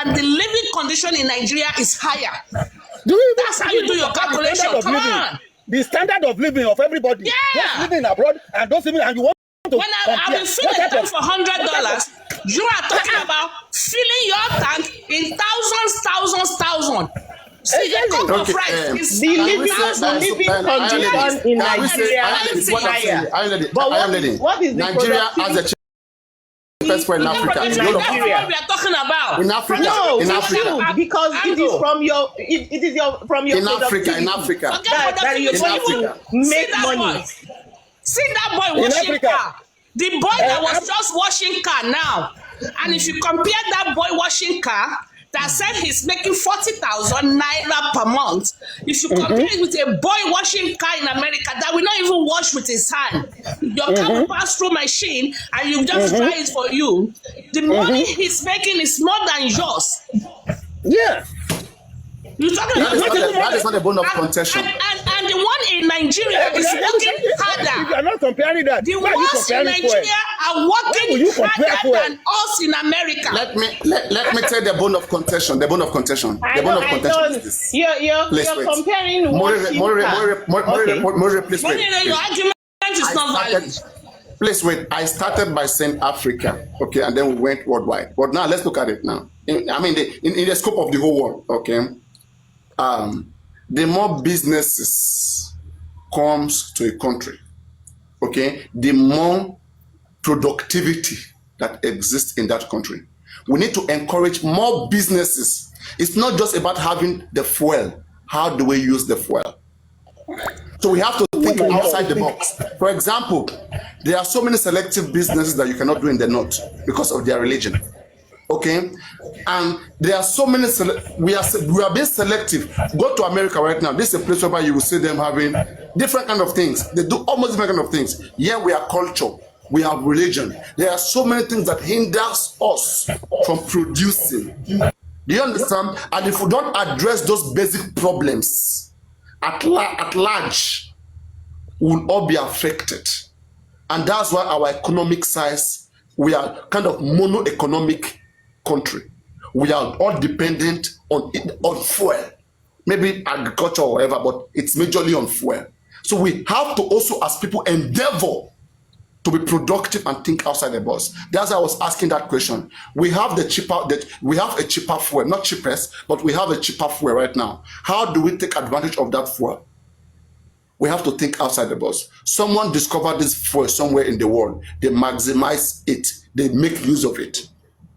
and the living condition in Nigeria is higher. That's how you do your calculation. Come on. The standard of living of everybody. Yeah. Those living abroad and those living, and you want to when I will fill a tank for $100, you are talking about filling your tank in thousands. See, a cup of rice is the living condition in Nigeria is higher. But what is the Nigeria as a cheapest for in Africa? That's what we are talking about. In Africa, no, in Africa, because it is from your in Africa, in Africa, that you're going to make money. See that boy washing car. The boy that was just washing car now, and if you compare that boy washing car that said he's making 40,000 naira per month, if you compare it with a boy washing car in America that will not even wash with his hand, your car will pass through machine and you just dry it for you. The money he's making is more than yours. Yeah. You're talking that is not a bone of contention. And the one in Nigeria is working harder. You are not comparing that. The ones in Nigeria are working harder than us in America. Let me tell the bone of contention. The bone of contention. The bone of contention is this. You're comparing More, please wait. Your argument is not valid. Please wait. I started by saying Africa, okay, and then we went worldwide. But now let's look at it now. In the scope of the whole world, okay. The more businesses comes to a country, okay, the more productivity that exists in that country. We need to encourage more businesses. It's not just about having the fuel. How do we use the fuel? So we have to think outside the box. For example, there are so many selective businesses that you cannot do in the north because of their religion. Okay, and there are so many. We are being selective. Go to America right now. This is a place where you will see them having different kind of things. They do almost different kind of things. Yeah, we are culture. We have religion. There are so many things that hinders us from producing. Do you understand? And if we don't address those basic problems at large, we will all be affected. And that's why our economic size, we are kind of mono-economic country. We are all dependent on fuel, maybe agriculture or whatever, but it's majorly on fuel. So we have to also, as people, endeavor to be productive and think outside the box. That's why I was asking that question. We have a cheaper fuel, not cheapest, but we have a cheaper fuel right now. How do we take advantage of that fuel? We have to think outside the box. Someone discovered this fuel somewhere in the world. They maximize it. They make use of it.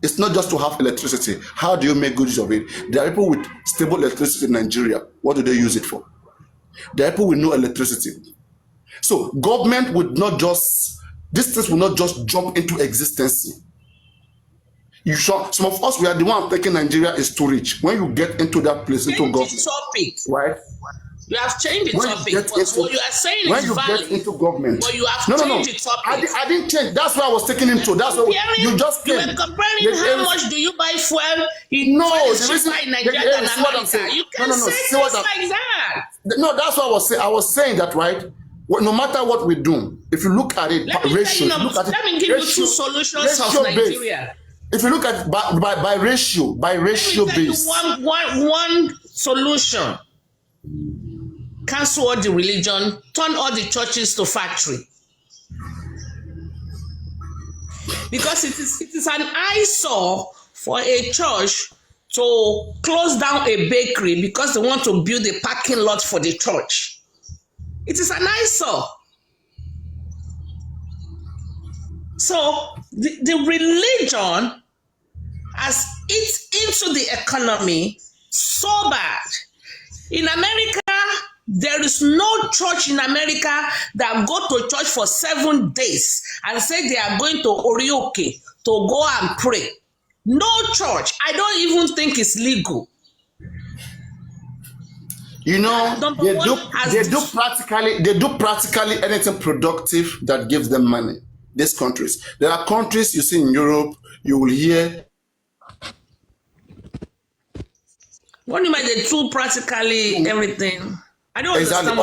It's not just to have electricity. How do you make good use of it? There are people with stable electricity in Nigeria. What do they use it for? There are people with no electricity. So government would not just, these things will not just jump into existence. Some of us, we are the one thinking Nigeria is too rich. When you get into that place, into government, right? You have changed the topic. What you are saying is valid. When you get into government, but you have changed the topic. I didn't change. That's where I was taking him to. That's what you just came. You were comparing how much do you buy fuel in Nigeria than America. You can't say things like that. No, that's what I was saying. I was saying that, right? No matter what we do, if you look at it, let me give you two solutions of Nigeria. If you look at by ratio base. One solution. Cancel all the religion, turn all the churches to factory. Because it is an eyesore for a church to close down a bakery because they want to build a parking lot for the church. It is an eyesore. So the religion has eaten into the economy so bad. In America, there is no church in America that go to church for 7 days and say they are going to Orioke to go and pray. No church. I don't even think it's legal. You know, they do practically anything productive that gives them money. These countries. There are countries you see in Europe, you will hear. What do you mean they do practically everything? I don't understand.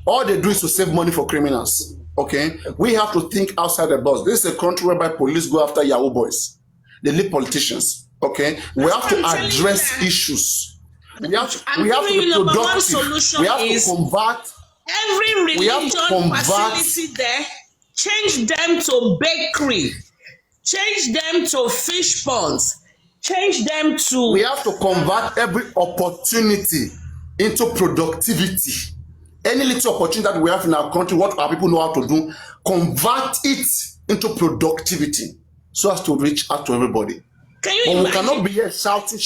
All they do is to save money for criminals. Okay? We have to think outside the box. This is a country whereby police go after Yahoo boys. They leave politicians. Okay, we have to address issues. We have to be productive. We have to convert every religion facility there. Change them to bakery. Change them to fish ponds. Change them to. We have to convert every opportunity into productivity. Any little opportunity that we have in our country, what our people know how to do, convert it into productivity so as to reach out to everybody. Can you imagine? We cannot be here shouting.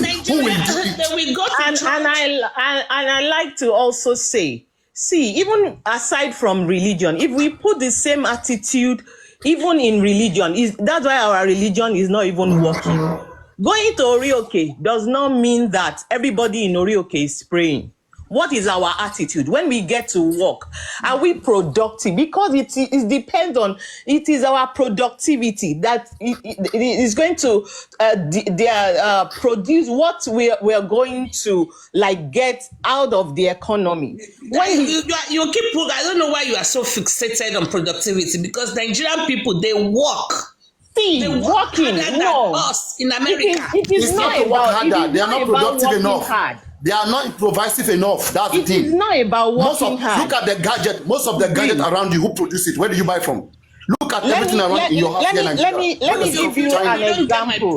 Who will do it? Then we go to and I like to also say, see, even aside from religion, if we put the same attitude, even in religion, that's why our religion is not even working. Going to Orioke does not mean that everybody in Orioke is praying. What is our attitude when we get to work? Are we productive? Because it depends on, it is our productivity that it is going to produce what we are going to like get out of the economy. You keep, I don't know why you are so fixated on productivity, because Nigerian people, they work. They working no. Us in America. It is not about harder. They are not productive enough. Hard. They are not impressive enough. That's the thing. It is not about working hard. Look at the gadget. Most of the gadget around you, who produce it? Where do you buy from? Look at everything around in your house here in Nigeria. Let me give you an example.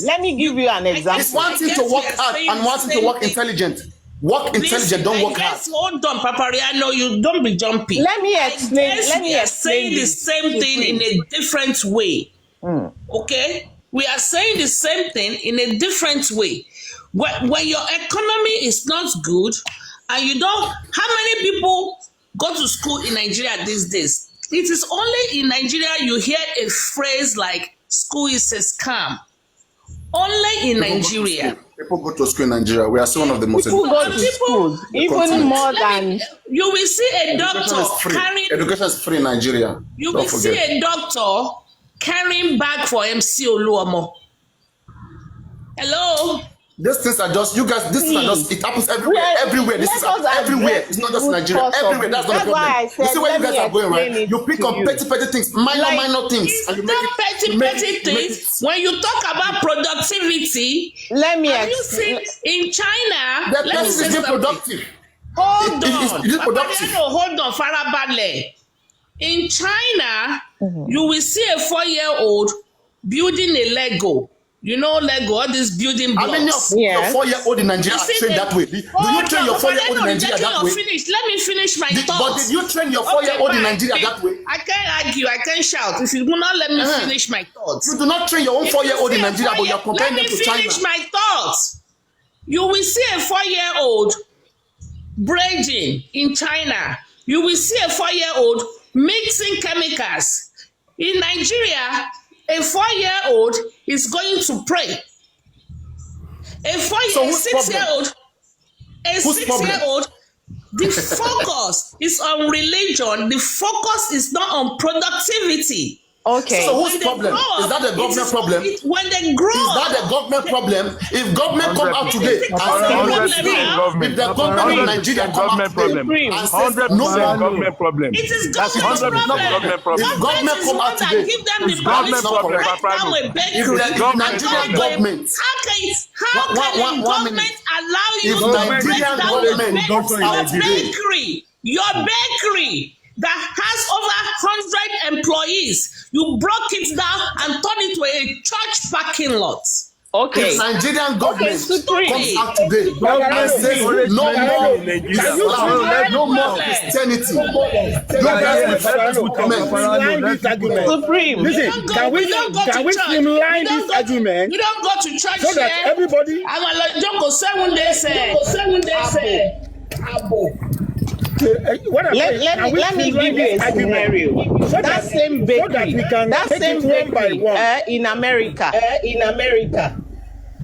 Let me give you an example. It's one thing to work hard and one thing to work intelligent. Work intelligent, don't work hard. Hold on, Papariano, you don't be jumpy. Let me explain. We are saying the same thing in a different way. Okay? We are saying the same thing in a different way. When your economy is not good and you don't, how many people go to school in Nigeria these days? It is only in Nigeria you hear a phrase like school is a scam. Only in Nigeria. People go to school in Nigeria. We are still one of the most people go to school even more than. You will see a doctor carrying. Education is free in Nigeria. You will see a doctor carrying bag for MC Oluomo. Hello. These things are just, you guys, it happens everywhere. This is everywhere. It's not just Nigeria. Everywhere. That's not the problem. You see where you guys are going, right? You pick up petty things, minor things. And you make petty things. When you talk about productivity, let me explain. In China, the person is productive. Hold on. It is productive. Hold on, Farabale. In China, you will see a 4-year-old building a Lego. You know Lego, all these building blocks. How many of your 4-year-old in Nigeria are trained that way? Do you train your 4-year-old in Nigeria that way? Let me finish my thoughts. But did you train your 4-year-old in Nigeria that way? I can't argue, I can't shout. If you do not let me finish my thoughts. You do not train your own 4-year-old in Nigeria, but you're comparing them to China. Let me finish my thoughts. You will see a 4-year-old braiding in China. You will see a 4-year-old mixing chemicals. In Nigeria, a 4-year-old is going to pray. A 6-year-old, the focus is on religion. The focus is not on productivity. Okay. So whose problem? Is that the government problem? When they grow is that the government problem? If government come out today and say if the government in Nigeria come out today and say no government problem. It is government problem. If government come out today, give them the government problem. If the Nigerian government, how can the government allow you to break down your bakery? Your bakery that has over 100 employees, you broke it down and turned it to a church parking lot. Okay. If Nigerian government comes out today and says no more Christianity, Supreme. Listen, can we streamline this argument? You don't go to church so that everybody. Don't go 7 days. Let me give you a scenario. That same bakery, in America,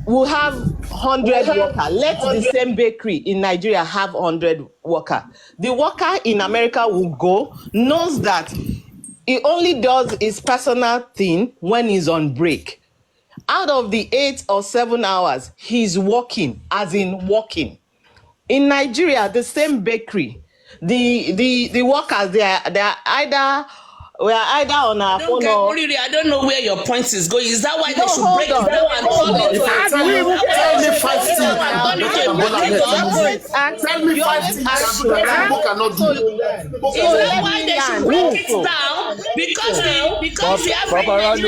will have 100 workers. Let the same bakery in Nigeria have 100 workers. The worker in America will go, knows that he only does his personal thing when he's on break. Out of the 8 or 7 hours, he's working, as in working. In Nigeria, the same bakery, the workers, they are either We are either on our phone or... I don't know where your point is going. Is that why they should hold break it on. down and turn it to Tell me 5 things that people cannot do. Is that why they should break it down? Because the average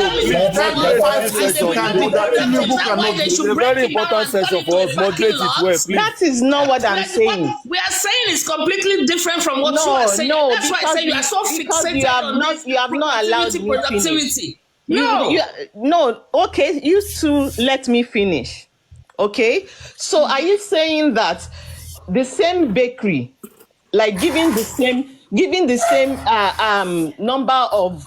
Tell me 5 things you can do that people cannot do. It's a very important session for us. Moderate it well, please. That is not what I'm saying. We are saying is completely different from what you are saying. That's why I say you are so fixated on you have not allowed me productivity. No. Okay, you two let me finish. Okay, so are you saying that the same bakery, like giving the same number of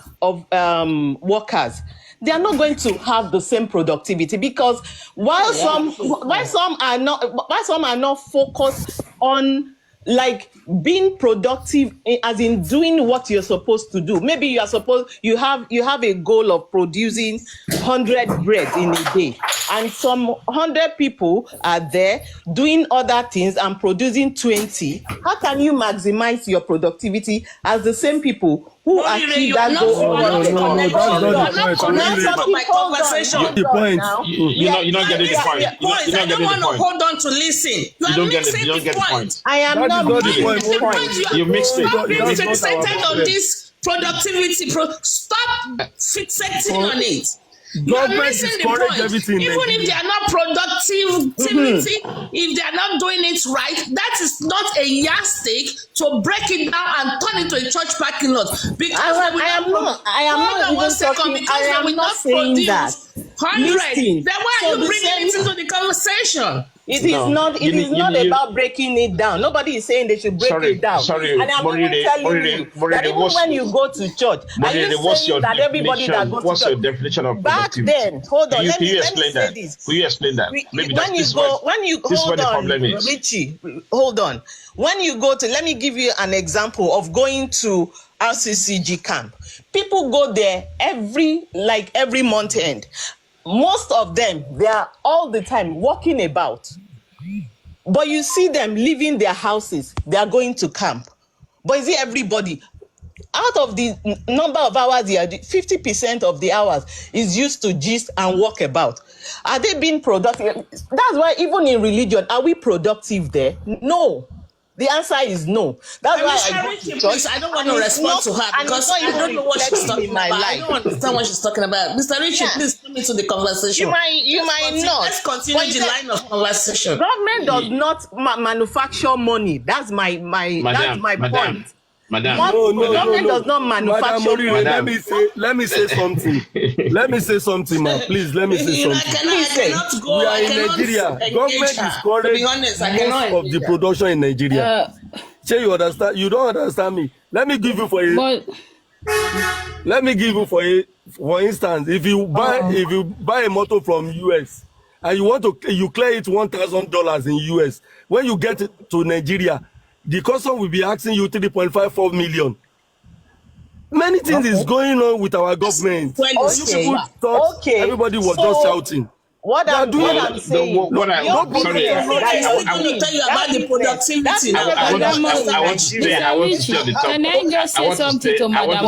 workers, they are not going to have the same productivity? Because while some are not focused on like being productive, as in doing what you're supposed to do. Maybe you have a goal of producing 100 bread in a day, and some 100 people are there doing other things and producing 20. How can you maximize your productivity as the same people who achieve that goal? The point. You're not getting the point. I don't want to hold on to listen. You don't get the point. I am not missing the point. You mixed it. Stop being fixated on this productivity. Stop fixating on it. Government discourage everything. Even if they are not productivity, if they are not doing it right, that is not a yardstick to break it down and turn it to a church parking lot. Because I am not saying that. 100. Then why are you bringing it into the conversation? It is not about breaking it down. Nobody is saying they should break it down. And I'm telling you that even when you go to church, are you saying that everybody that goes to church? What's your definition of back productivity? then, hold on, let me explain say that. this. Will you explain that? Maybe Richie, hold on. When you go to, let me give you an example of going to RCCG camp. People go there every month end. Most of them, they are all the time walking about. But you see them leaving their houses, they are going to camp. But is it everybody? Out of the number of hours they are, 50% of the hours is used to gist and walk about. Are they being productive? That's why even in religion, are we productive there? No. The answer is no. That's why I go to church. I don't want to respond to her because I don't know what she's talking about. I don't understand what she's talking about. Mr. Richie, please come into the conversation. You might not. Let's continue the line of conversation. Government does not manufacture money. That's my point. Madam, government does not manufacture money. Let me say something. Let me say something, man. Please, let me say something. We are in Nigeria. Government discourages most of the production in Nigeria. Say you understand? You don't understand me. Let me give you for instance, if you buy a motor from US and you clear it $1,000 in US, when you get it to Nigeria, the customer will be asking you 3.54 million. Many things is going on with our government. Everybody was just shouting. What I'm saying. I want to stay on the topic. Can I just say something to Madam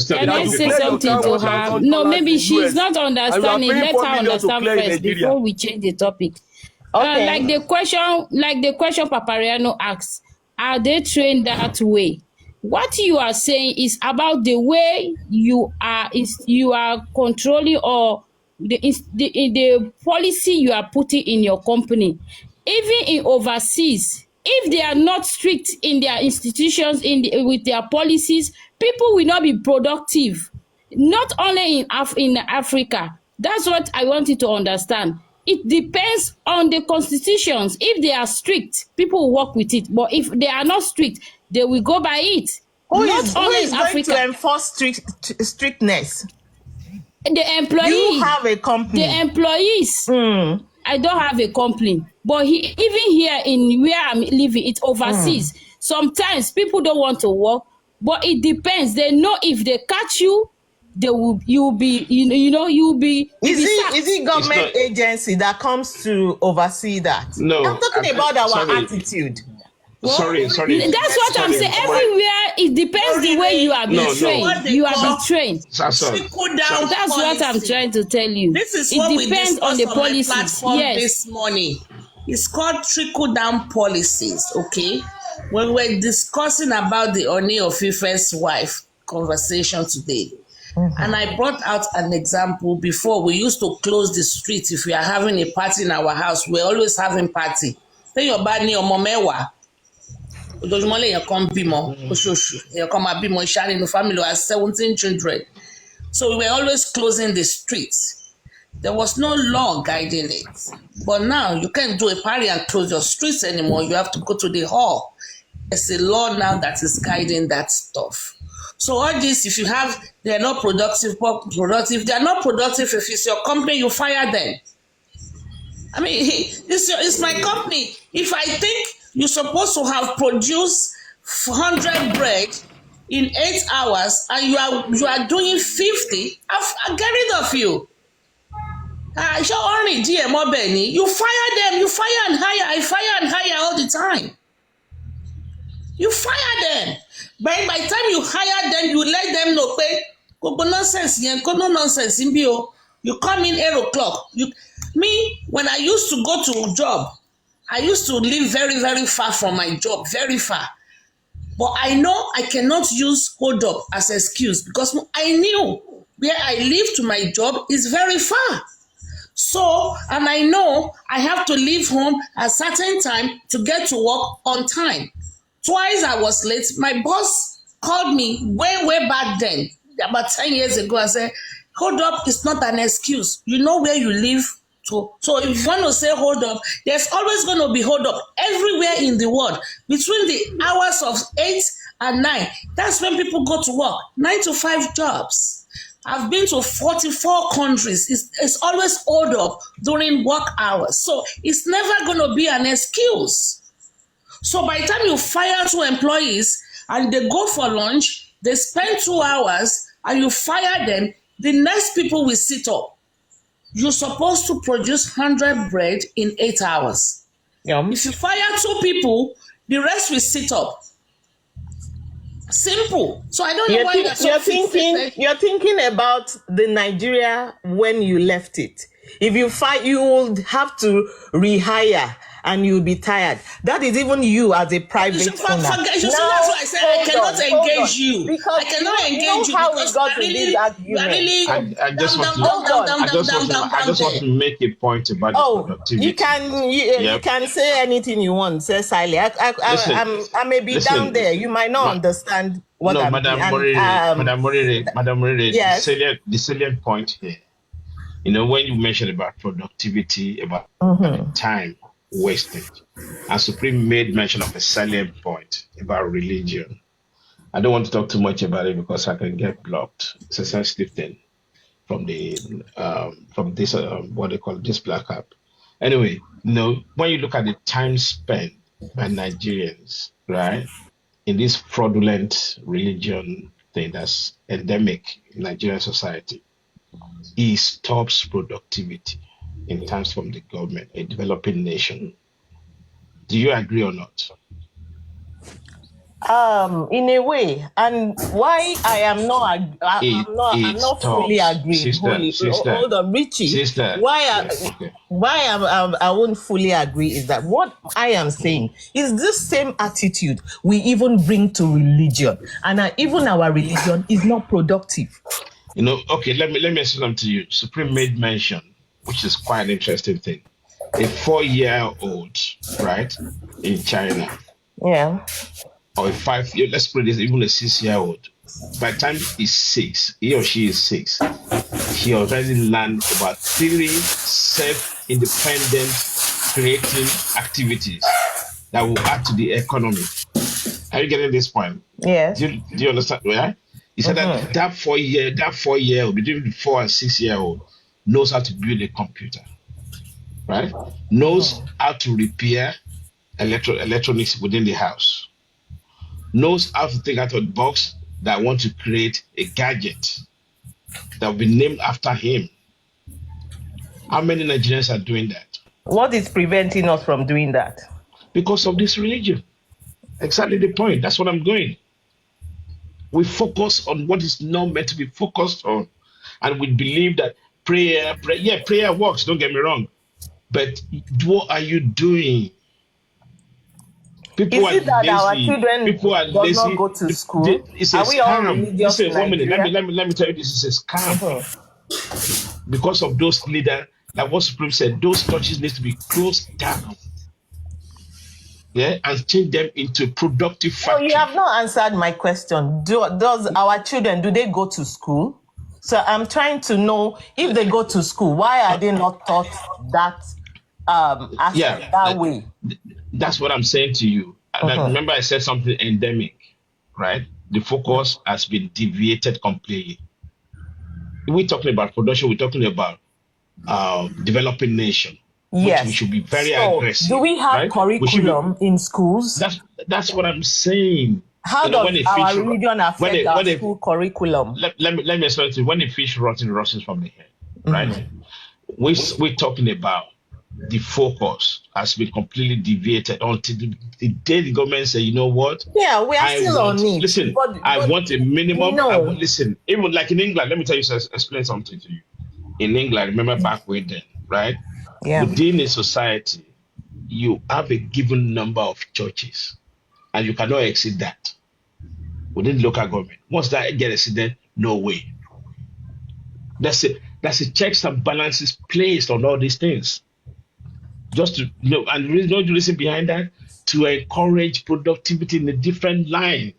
Can I say something to her? No, maybe she's not understanding. Let her understand first before we change the topic. Okay. Like the question Papariano asks, are they trained that way? What you are saying is about the way you are controlling or the policy you are putting in your company. Even in overseas, if they are not strict in their institutions with their policies, people will not be productive. Not only in Africa. That's what I want you to understand. It depends on the constitutions. If they are strict, people will work with it. But if they are not strict, they will go by it. Who is going to enforce strictness? The employees. You have a company. The employees. I don't have a company. But even here in where I'm living, it's overseas. Sometimes people don't want to work, but it depends. They know if they catch you, you'll be Is it government agency that comes to oversee that? No, I'm talking about our attitude. Sorry. That's what I'm saying. Everywhere, it depends the way you are being trained. You are being trained. That's what I'm trying to tell you. This is what it depends on the policies. Platform this morning. It's called trickle-down policies, okay? When we're discussing about the Oni of Ife's wife conversation today, and I brought out an example before. We used to close the street if we are having a party in our house. We're always having party. Then your bad near Momewa. You come in family has 17 children. So we were always closing the streets. There was no law guiding it. But now you can't do a party and close your streets anymore. You have to go to the hall. There's a law now that is guiding that stuff. So all this, if you have, they're not productive. They're not productive. If it's your company, you fire them. I mean, it's my company. If I think you're supposed to have produced 100 bread in 8 hours and you are doing 50, I'll get rid of you. You fire them, you fire and hire. I fire and hire all the time. You fire them. By the time you hire them, you let them know, no nonsense. You come in 8 o'clock. Me, when I used to go to a job, I used to live very, very far from my job, very far. But I know I cannot use hold up as an excuse because I knew where I live to my job is very far. So, and I know I have to leave home at a certain time to get to work on time. Twice I was late. My boss called me way back then, about 10 years ago, and said, hold up is not an excuse. You know where you live to. So if you want to say hold up, there's always going to be hold up everywhere in the world. Between the hours of 8 and 9, that's when people go to work. 9 to 5 jobs. I've been to 44 countries. It's always hold up during work hours. So it's never going to be an excuse. So by the time you fire 2 employees and they go for lunch, they spend 2 hours and you fire them, the next people will sit up. You're supposed to produce 100 bread in 8 hours. If you fire 2 people, the rest will sit up. Simple. So I don't know why you're thinking about the Nigeria when you left it. If you fight, you will have to rehire and you'll be tired. That is even you as a private owner. That's why I said I cannot engage you. I cannot engage you because I just want to make a point about the productivity. You can say anything you want. Say Sally. I may be down there. You might not understand what I'm saying. Madam Morire, yes. The salient point here. You know, when you mentioned about productivity, about time wasted, and Supreme made mention of a salient point about religion. I don't want to talk too much about it because I can get blocked. It's a sensitive thing from this what they call this black app. Anyway, when you look at the time spent by Nigerians, right, in this fraudulent religion thing that's endemic in Nigerian society, it stops productivity in terms from the government, a developing nation. Do you agree or not? In a way, and why I am not, I'm not fully agreeing. Hold on, Richie. Why I won't fully agree is that what I am saying is this same attitude we even bring to religion, and even our religion is not productive. Okay, let me say something to you. Supreme made mention, which is quite an interesting thing. A 4-year-old, right, in China. Yeah. Or a 5-year, let's put this, even a 6-year-old. By the time he's 6, he or she is 6, he already learned about 3 self-independent creative activities that will add to the economy. Are you getting this point? Yes. Do you understand? Right? He said that 4-year-old, between the 4 and 6-year-old, knows how to build a computer, right? Knows how to repair electronics within the house. Knows how to think out of the box that want to create a gadget that will be named after him. How many Nigerians are doing that? What is preventing us from doing that? Because of this religion. Exactly the point. That's what I'm going. We focus on what is not meant to be focused on. And we believe that prayer works, don't get me wrong. But what are you doing? People Is are it that our lazy. children People are does not lazy. go to school? It's a Are we all scam. religious Listen, in 1 minute. Nigeria? Let me tell you this is a scam. Mm-hmm. Because of those leaders, like what Supreme said, those churches need to be closed down. Yeah, and change them into productive No, you factory. have not answered my question. Does our children, do they go to school? So I'm trying to know, if they go to school, why are they not taught that that way? That's what I'm saying to you. Remember I said something endemic, right? The focus has been deviated completely. We're talking about production, we're talking about developing nation. Yes. Which we should be very aggressive. Do we have curriculum in schools? That's what I'm saying. How does our religion affect our school curriculum? Let me explain to you. When the fish rots from the head, right? We're talking about the focus has been completely deviated until the day the government say, you know what? Yeah, we are still on it. Listen, I want a minimum. No. Listen, even like in England, let me tell you, explain something to you. In England, remember back way then, right? Yeah. Within a society, you have a given number of churches, and you cannot exceed that within the local government. Once that get exceeded, no way. That's it. That's a checks and balances placed on all these things. Just to and the reason behind that, to encourage productivity in a different line.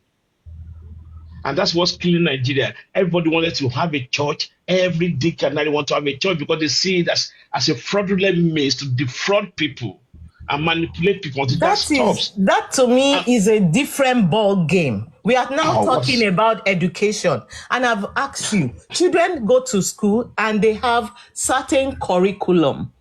And that's what's killing Nigeria. Everybody wanted to have a church. Every dick and night want to have a church because they see it as a fraudulent means to defraud people and manipulate people until that stops. That to me is a different ball game. We are now talking about education. And I've asked you, children go to school and they have certain curriculum.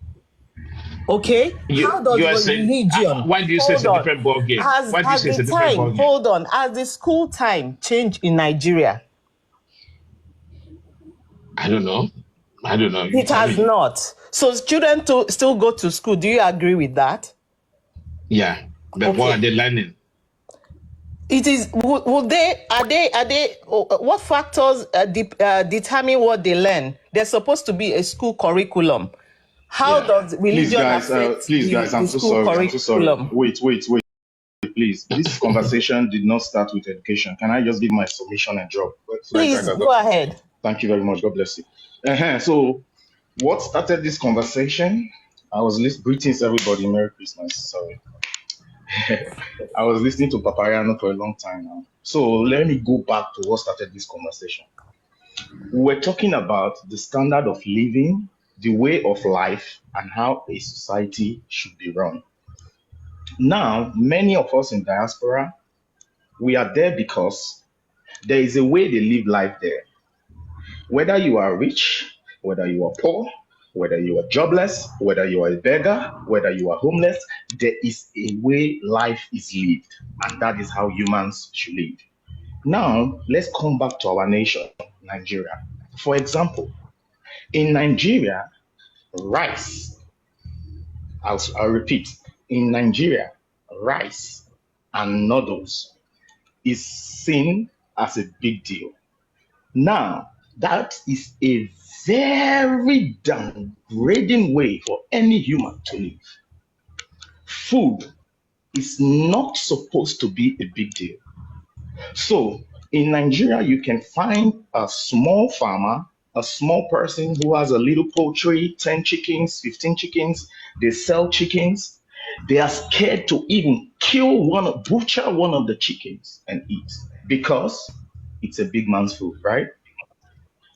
Okay? How does the religion? Why do you say it's a different ball game? Why do you say it's a different ball game? Hold on. Has the school time changed in Nigeria? I don't know. It has not. So children still go to school. Do you agree with that? Yeah. But what are they learning? It is. Would they? Are they? What factors determine what they learn? There's supposed to be a school curriculum. How does religion affect please, guys, I'm so sorry. Wait. Please, this conversation did not start with education. Can I just give my submission and drop? Please, go ahead. Thank you very much. God bless you. So, what started this conversation? I was listening. Greetings, everybody. Merry Christmas. Sorry. I was listening to Papariano for a long time now. So, let me go back to what started this conversation. We're talking about the standard of living, the way of life, and how a society should be run. Now, many of us in diaspora, we are there because there is a way they live life there. Whether you are rich, whether you are poor, whether you are jobless, whether you are a beggar, whether you are homeless, there is a way life is lived, and that is how humans should live. Now, let's come back to our nation, Nigeria. For example, in Nigeria, rice, I'll repeat, in Nigeria, rice and noodles is seen as a big deal. Now, that is a very downgrading way for any human to live. Food is not supposed to be a big deal. So, in Nigeria, you can find a small farmer, a small person who has a little poultry, 10 chickens, 15 chickens. They sell chickens. They are scared to even butcher one of the chickens and eat because it's a big man's food, right?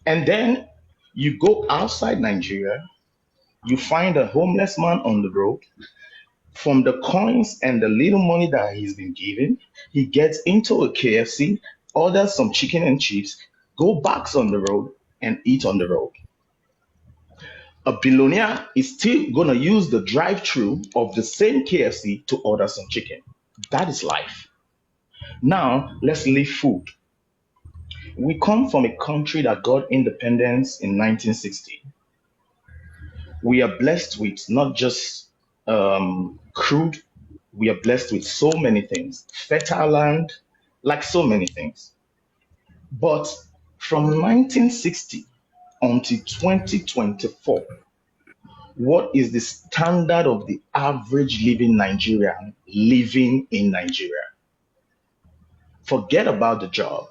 And then you go outside Nigeria, you find a homeless man on the road. From the coins and the little money that he's been given, he gets into a KFC, orders some chicken and chips, go back on the road and eat on the road. A billionaire is still going to use the drive-thru of the same KFC to order some chicken. That is life. Now, let's leave food. We come from a country that got independence in 1960. We are blessed with not just crude, We are blessed with so many things, fertile land, like so many things. But from 1960 until 2024, what is the standard of the average living Nigerian living in Nigeria? Forget about the job.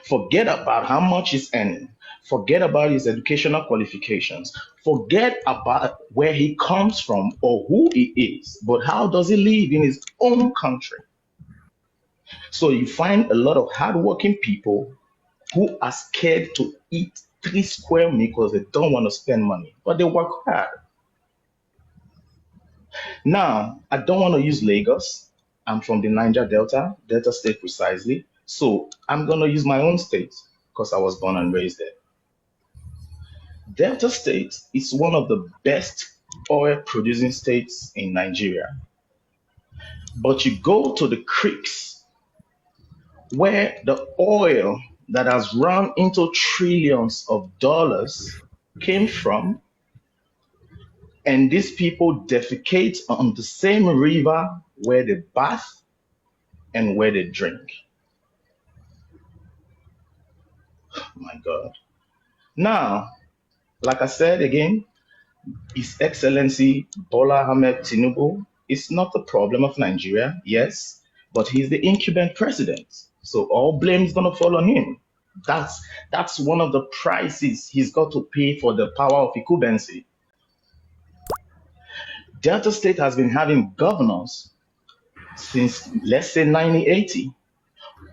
Forget about how much he's earning. Forget about his educational qualifications. Forget about where he comes from or who he is. But how does he live in his own country? So you find a lot of hardworking people who are scared to eat 3 square meals because they don't want to spend money, but they work hard. Now, I don't want to use Lagos. I'm from the Niger Delta State precisely. So I'm going to use my own state because I was born and raised there. Delta State is one of the best oil producing states in Nigeria. But you go to the creeks where the oil that has run into trillions of dollars came from, and these people defecate on the same river where they bath and where they drink. Oh my God. Now, like I said again, His Excellency Bola Ahmed Tinubu is not the problem of Nigeria, yes, but he's the incumbent president. So all blame is going to fall on him. That's one of the prices he's got to pay for the power of incumbency. Delta State has been having governors since, let's say, 1980,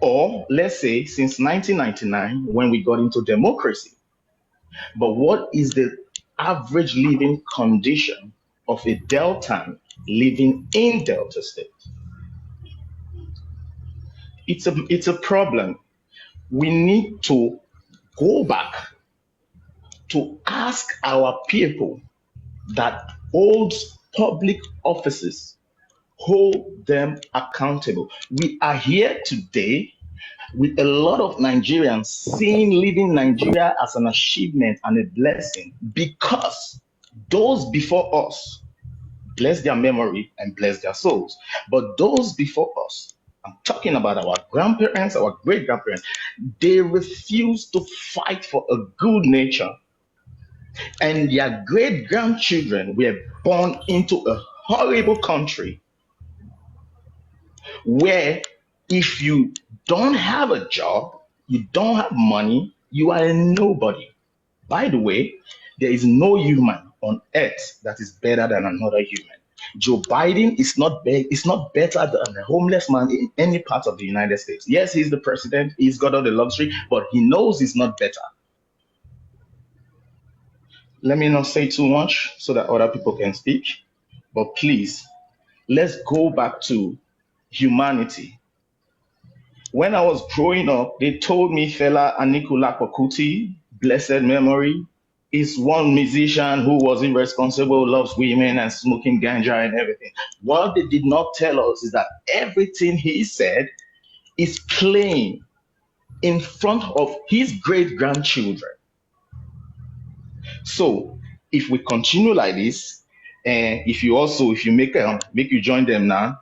or let's say since 1999 when we got into democracy. But what is the average living condition of a Deltan living in Delta State? It's a problem. We need to go back to ask our people that hold public offices, hold them accountable. We are here today with a lot of Nigerians seeing living Nigeria as an achievement and a blessing because those before us, bless their memory and bless their souls, but those before us, I'm talking about our grandparents, our great-grandparents, they refused to fight for a good nature. And their great-grandchildren were born into a horrible country where if you don't have a job, you don't have money, you are a nobody. By the way, there is no human on earth that is better than another human. Joe Biden is not better than a homeless man in any part of the United States. Yes, he's the president, he's got all the luxury, but he knows he's not better. Let me not say too much so that other people can speak, but please, let's go back to humanity. When I was growing up, they told me Fela Anikulapo Kuti, blessed memory, is one musician who was irresponsible, loves women and smoking ganja and everything. What they did not tell us is that everything he said is playing in front of his great-grandchildren. So if we continue like this, and if you make you join them now,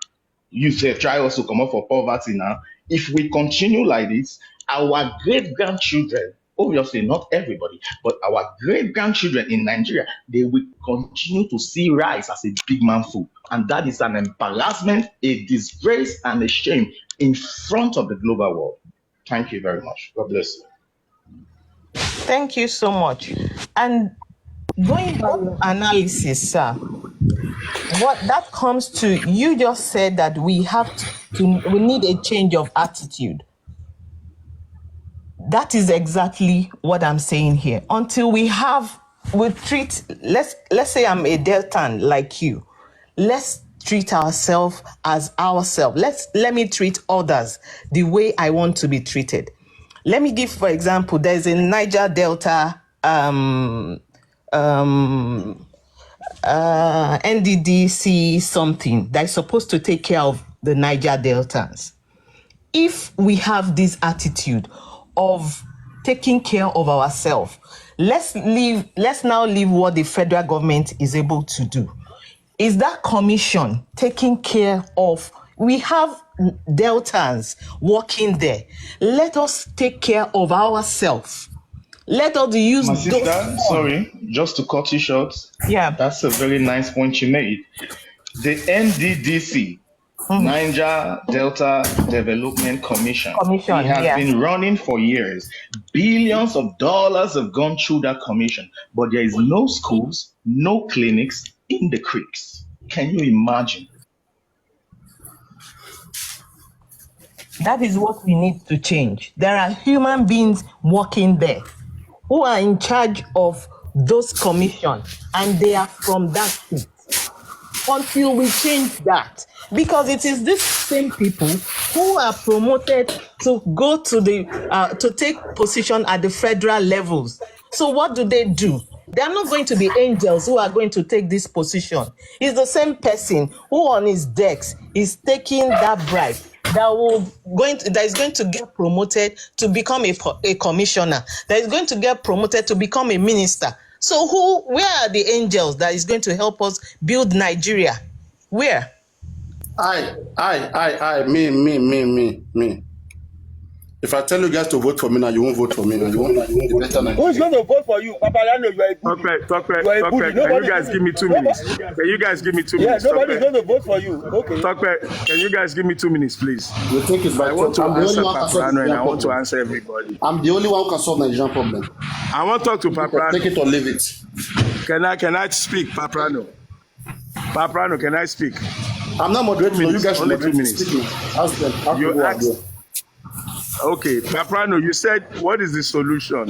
you say try also come up for poverty now. If we continue like this, our great-grandchildren, obviously not everybody, but our great-grandchildren in Nigeria, they will continue to see rice as a big man food. And that is an embarrassment, a disgrace, and a shame in front of the global world. Thank you very much. God bless you. Thank you so much. And going by your analysis, sir, what that comes to, you just said that we need a change of attitude. That is exactly what I'm saying here. Until let's say I'm a Deltan like you. Let's treat ourselves as ourselves. Let me treat others the way I want to be treated. Let me give, for example, there's a Niger Delta NDDC something that's supposed to take care of the Niger Deltans. If we have this attitude of taking care of ourselves, let's now leave what the federal government is able to do. is that commission taking care of? We have Deltans working there. Let us take care of ourselves. Let us use My those sister, funds. sorry, just to cut you short. Yeah. That's a very nice point you made. The NDDC, Niger Delta Development Commission, it has been running for years. Billions of dollars have gone through that commission, but there is no schools, no clinics in the creeks. Can you imagine? That is what we need to change. There are human beings working there who are in charge of those commissions, and they are from that state. Until we change that, because it is these same people who are promoted to go to the to take position at the federal levels. So what do? They are not going to be angels who are going to take this position. It's the same person who on his decks is taking that bribe that is going to get promoted to become a commissioner, that is going to get promoted to become a minister. So where are the angels that is going to help us build Nigeria? Where? Me. If I tell you guys to vote for me now, you won't vote for me now. You won't be better than Who's going to vote for you? Papariano, you are a bully. Talk. Can you guys give me 2 minutes? Can you guys give me 2 minutes? Yeah, nobody's going to vote for you. Okay. Can you guys give me 2 minutes, please? You think it's by I want to I'm answer Papariano and I want to answer everybody. I'm the only one who can solve Nigerian problem. I want to talk to Papariano. Take it or leave it. Can I speak, Papariano? Papariano, can I speak? I'm not moderating. You guys should only 2 minutes. Ask them. You asked. Okay, Papariano, you said, what is the solution?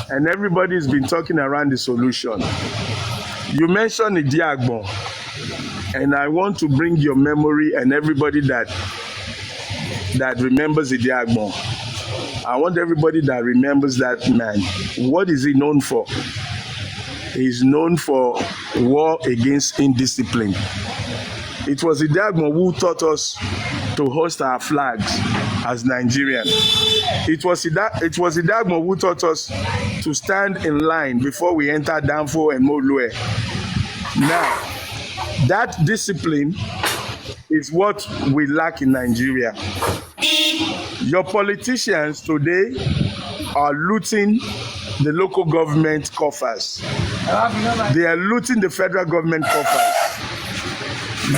And everybody's been talking around the solution. You mentioned Idiagbon, and I want to bring your memory and everybody that remembers Idiagbon. I want everybody that remembers that man. What is he known for? He's known for war against indiscipline. It was Idiagbon who taught us to hoist our flags as Nigerians. It was Idiagbon who taught us to stand in line before we enter Danfo and Molue. Now, that discipline is what we lack in Nigeria. Your politicians today are looting the local government coffers. They are looting the federal government coffers.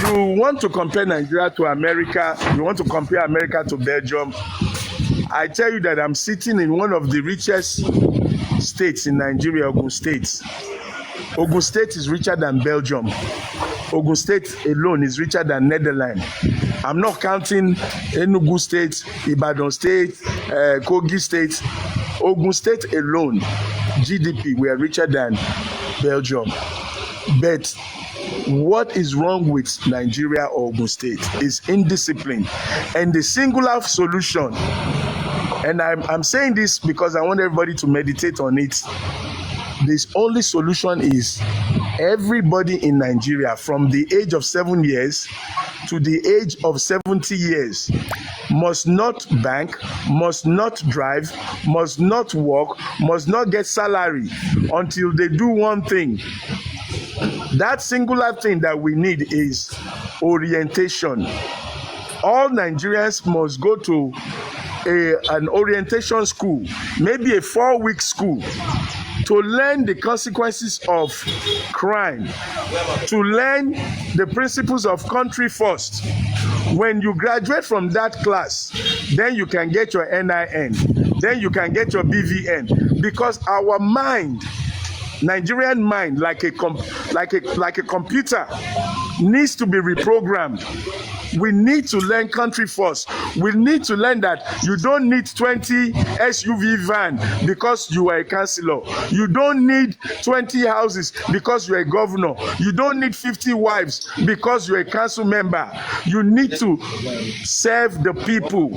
You want to compare Nigeria to America, you want to compare America to Belgium. I tell you that I'm sitting in one of the richest states in Nigeria, Ogun State. Ogun State is richer than Belgium. Ogun State alone is richer than Netherlands. I'm not counting Enugu State, Ibadan State, Kogi State. Ogun State alone, GDP, we are richer than Belgium. But what is wrong with Nigeria or Ogun State is indiscipline. And the singular solution, and I'm saying this because I want everybody to meditate on it, this only solution is everybody in Nigeria from the age of 7 years to the age of 70 years must not bank, must not drive, must not work, must not get salary until they do one thing. That singular thing that we need is orientation. All Nigerians must go to an orientation school, maybe a 4-week school, to learn the consequences of crime, to learn the principles of country first. When you graduate from that class, then you can get your NIN, then you can get your BVN, because our mind, Nigerian mind, like a computer, needs to be reprogrammed. We need to learn country first. We need to learn that you don't need 20 SUV van because you are a councillor. You don't need 20 houses because you're a governor. You don't need 50 wives because you're a council member. You need to serve the people.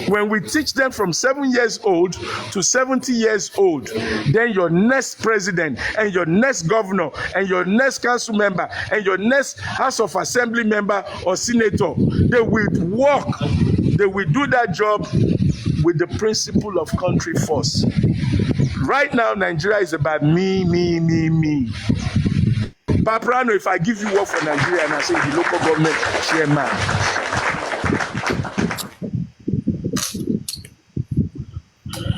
When we teach them from 7 years old to 70 years old, then your next president and your next governor and your next council member and your next House of Assembly member or senator, they will work, they will do that job with the principle of country first. Right now, Nigeria is about me. Paparano, if I give you work for Nigeria and I say the local government chairman,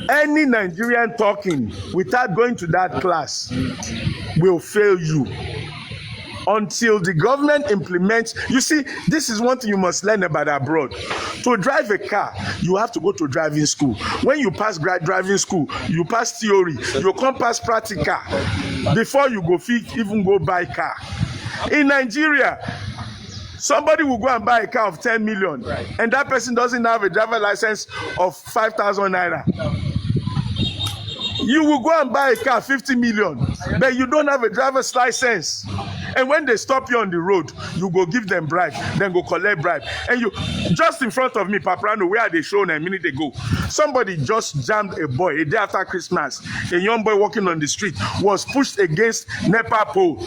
any Nigerian talking without going to that class will fail you. Until the government implements, you see, this is one thing you must learn about abroad. To drive a car, you have to go to driving school. When you pass driving school, you pass theory, you come pass practical before you go even go buy car. In Nigeria, somebody will go and buy a car of 10 million, and that person doesn't have a driver license of 5,000 naira. You will go and buy a car 50 million, but you don't have a driver's license. And when they stop you on the road, you go give them bribe, then go collect bribe. And you, just in front of me, Paparano, where they shown a minute ago, somebody just jammed a boy a day after Christmas. A young boy walking on the street was pushed against NEPA pole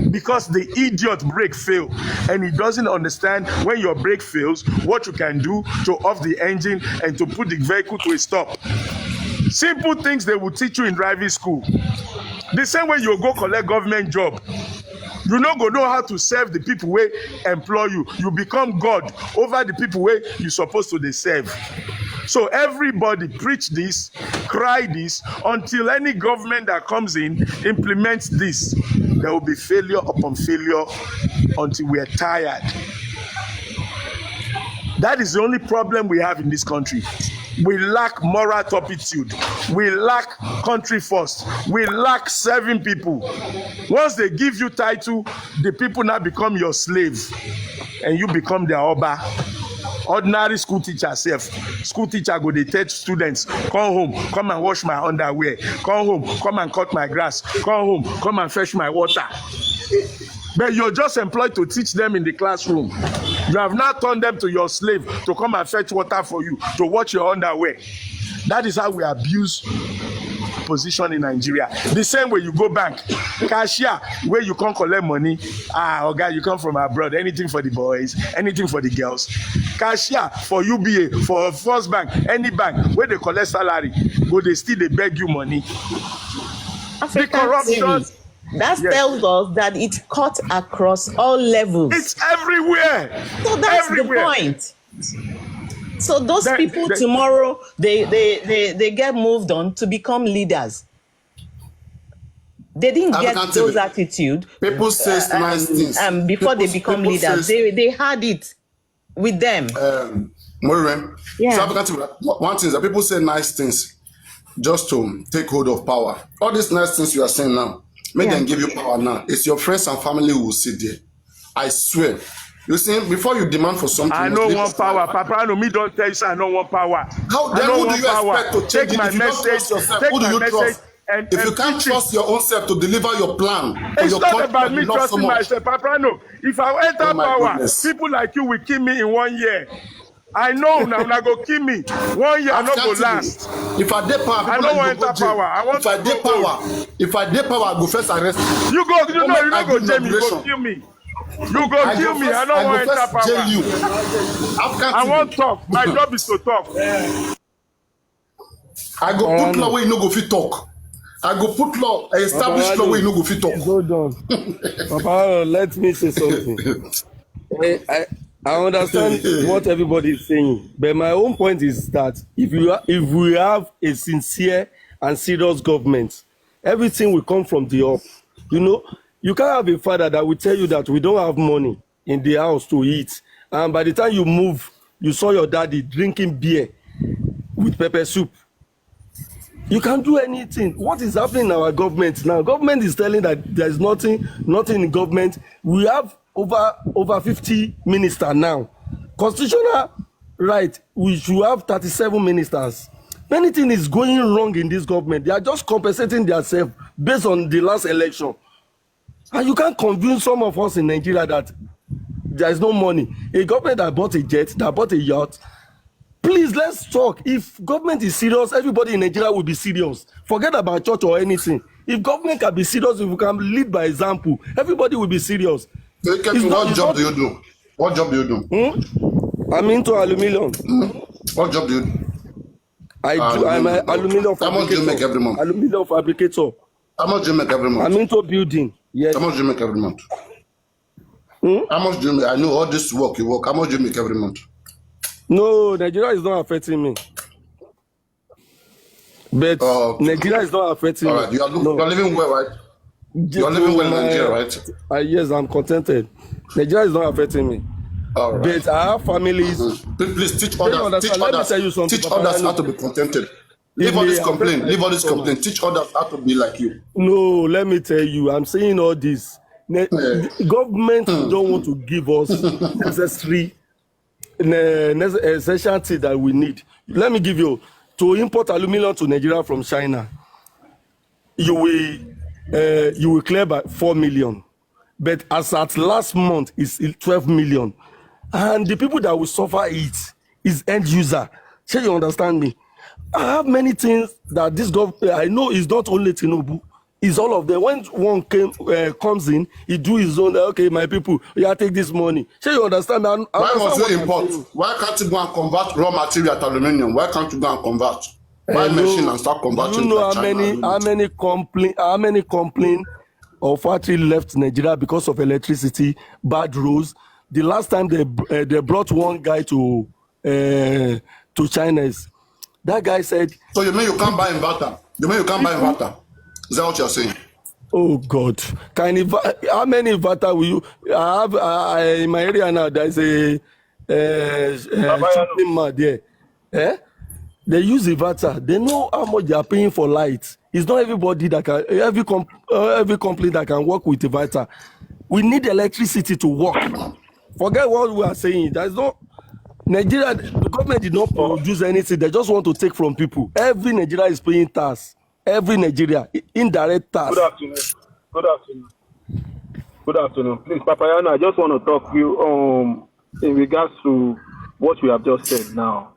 because the idiot brake failed, and he doesn't understand when your brake fails, what you can do to off the engine and to put the vehicle to a stop. Simple things they will teach you in driving school. The same way you go collect government job, you no go know how to serve the people wey employ you. You become God over the people wey you supposed to dey serve. So everybody preach this, cry this, until any government that comes in implements this. There will be failure upon failure until we are tired. That is the only problem we have in this country. We lack moral turpitude. We lack country first. We lack serving people. Once they give you title, the people now become your slave, and you become their oba. Ordinary school teacher self. School teacher go dey tell students, come home, come and wash my underwear. Come home, come and cut my grass. Come home, come and fetch my water. But you're just employed to teach them in the classroom. You have now turned them to your slave to come and fetch water for you, to wash your underwear. That is how we abuse position in Nigeria. The same way you go bank, cashier, where you can't collect money. Okay, you come from abroad, anything for the boys, anything for the girls. Cashier for UBA, for First Bank, any bank, where they collect salary, go they still they beg you money. The corruption. That tells us that it cut across all levels. It's everywhere. So that's everywhere. The point. So those people tomorrow, they get moved on to become leaders. They didn't get those attitude. People say nice things. Before they become leaders, they had it with them. Maureen, yeah. So one thing is that people say nice things just to take hold of power. All these nice things you are saying now, make them give you power now. It's your friends and family who will sit there. I swear. You see, before you demand for something, I don't want power. Paparano, me don't tell you I don't want power. How then who do you expect to change it if you don't trust yourself? Who do you trust? If you can't trust your own self to deliver your plan, it's not about me trusting myself, Paparano. If I enter power, people like you will kill me in 1 year. I know now, I go kill me. 1 year, I not go last. If I dey power, I don't want to enter power. I want if I dey power, I go first arrest you. You go, you don't go jail me. You go kill me. You go kill me. I don't want to enter power. I want talk. My job is to talk. I go put law where you no go fit talk. I go put law, establish law where you no go fit talk. Hold on. Papa, let me say something. I understand what everybody is saying, but my own point is that if we have a sincere and serious government, everything will come from the up. You know, you can't have a father that will tell you that we don't have money in the house to eat, and by the time you move, you saw your daddy drinking beer with pepper soup. You can't do anything. What is happening in our government now? Government is telling that there is nothing in government. We have over 50 ministers now. Constitutional right, we should have 37 ministers. Anything is going wrong in this government. They are just compensating themselves based on the last election. And you can't convince some of us in Nigeria that there is no money. A government that bought a jet, that bought a yacht. Please, let's talk. If government is serious, everybody in Nigeria will be serious. Forget about church or anything. If government can be serious, if we can lead by example, everybody will be serious. What job do you do? What job do you do? I'm into aluminium. What job do you do? I'm an aluminium fabricator. How much do you make every month? Aluminium fabricator. How much do you make every month? I'm into building. Yes. How much do you make every month? How much do you make? I know all this work you work. How much do you make every month? No, Nigeria is not affecting me. But Nigeria is not affecting all right. me. You're living well, right? You're living well in Nigeria, right? Yes, I'm contented. Nigeria is not affecting me. All right. But I have families. Please teach others. Teach others how to be contented. Leave all this complaint. Leave all this complaint. Teach others how to be like you. No, let me tell you, I'm saying all this. The government don't want to give us necessary essential thing that we need. Let me give you, to import aluminum to Nigeria from China, you will clear by 4 million. But as at last month, it's 12 million. And the people that will suffer it is end user. Shall you understand me? I have many things that this government, I know it's not only Tinubu, it's all of them. When one comes in, he do his own, okay, my people, take this money. Shall you understand me? Why must you import? Why can't you go and convert raw material to aluminium? Why can't you go and convert? Buy machine and start converting. You know how many complain of factory left Nigeria because of electricity, bad roads. The last time they brought one guy to China, that guy said. So you mean you can't buy inverter? You mean you can't buy inverter? Is that what you're saying? Oh God! How many inverter will you? I have in my area now. There's a shopping mall there. They use inverter. They know how much they are paying for light. It's not everybody that can. Every company that can work with inverter. We need electricity to work. Forget what we are saying. There's no Nigeria. The government did not produce anything. They just want to take from people. Every Nigeria is paying tax. Every Nigeria indirect tax. Good afternoon. Good afternoon. Good afternoon. Please, Papariano, I just want to talk to you in regards to what we have just said now.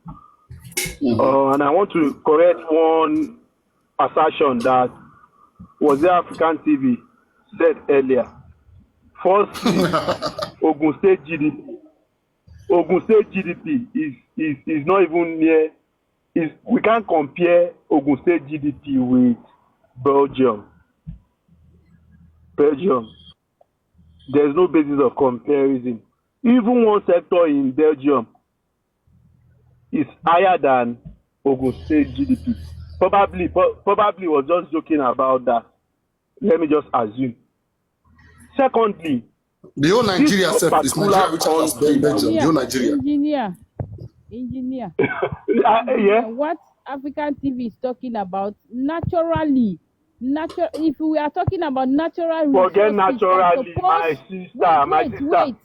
And I want to correct one assertion that was the African TV said earlier. First, Ogun State GDP. Ogun State GDP is not even near. We can't compare Ogun State GDP with Belgium. There's no basis of comparison. Even one sector in Belgium is higher than Ogun State GDP. Probably was just joking about that. Let me just assume. Secondly, the whole Nigeria is Nigeria, which is Belgium. The whole Nigeria. Engineer. Yeah. What African TV is talking about naturally. If we are talking about natural resources, forget naturally, my sister.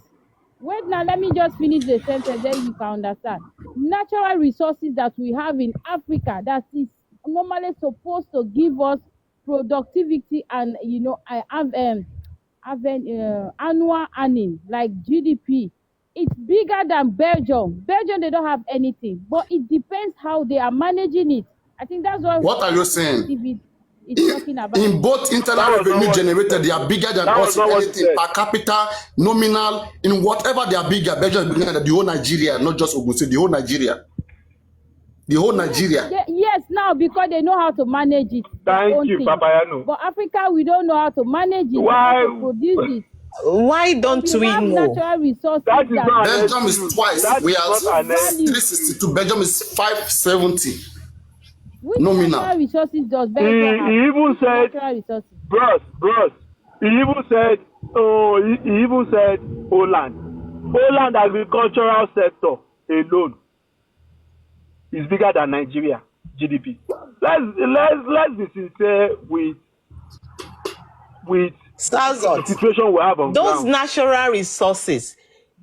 Wait now, let me just finish the sentence, then you can understand. Natural resources that we have in Africa that is normally supposed to give us productivity and annual earning like GDP. It's bigger than Belgium. Belgium, they don't have anything, but it depends how they are managing it. I think that's what. What are you saying? TV is talking about. In both internal revenue generated, they are bigger than us. Anything per capita, nominal, in whatever they are bigger. Belgium is bigger than the whole Nigeria, not just Ogun State, the whole Nigeria. The whole Nigeria. Yes, now because they know how to manage it. Thank you, Papariano. But Africa, we don't know how to manage it. Why? How to produce it. Why don't we know? Natural resources Belgium is twice. We are 362. Belgium is 570. Which nominal. Natural resources does Belgium have? He even said, bros. He even said Holland agricultural sector alone is bigger than Nigeria GDP. Let's be sincere with the situation we have on those ground. natural resources.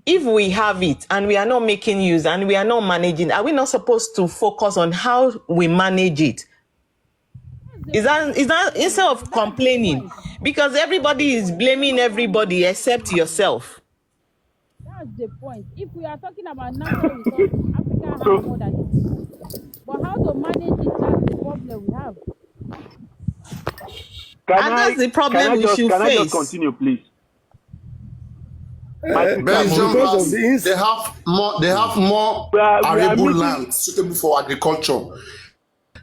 If we have it and we are not making use and we are not managing, are we not supposed to focus on how we manage it? Is that instead of complaining? Because everybody is blaming everybody except yourself. That's the point. If we are talking about natural resources, Africa has more than it. But how to manage it, that's the problem we have. That's the problem we should face. Can I just continue, please? Belgium, they have more arable land suitable for agriculture.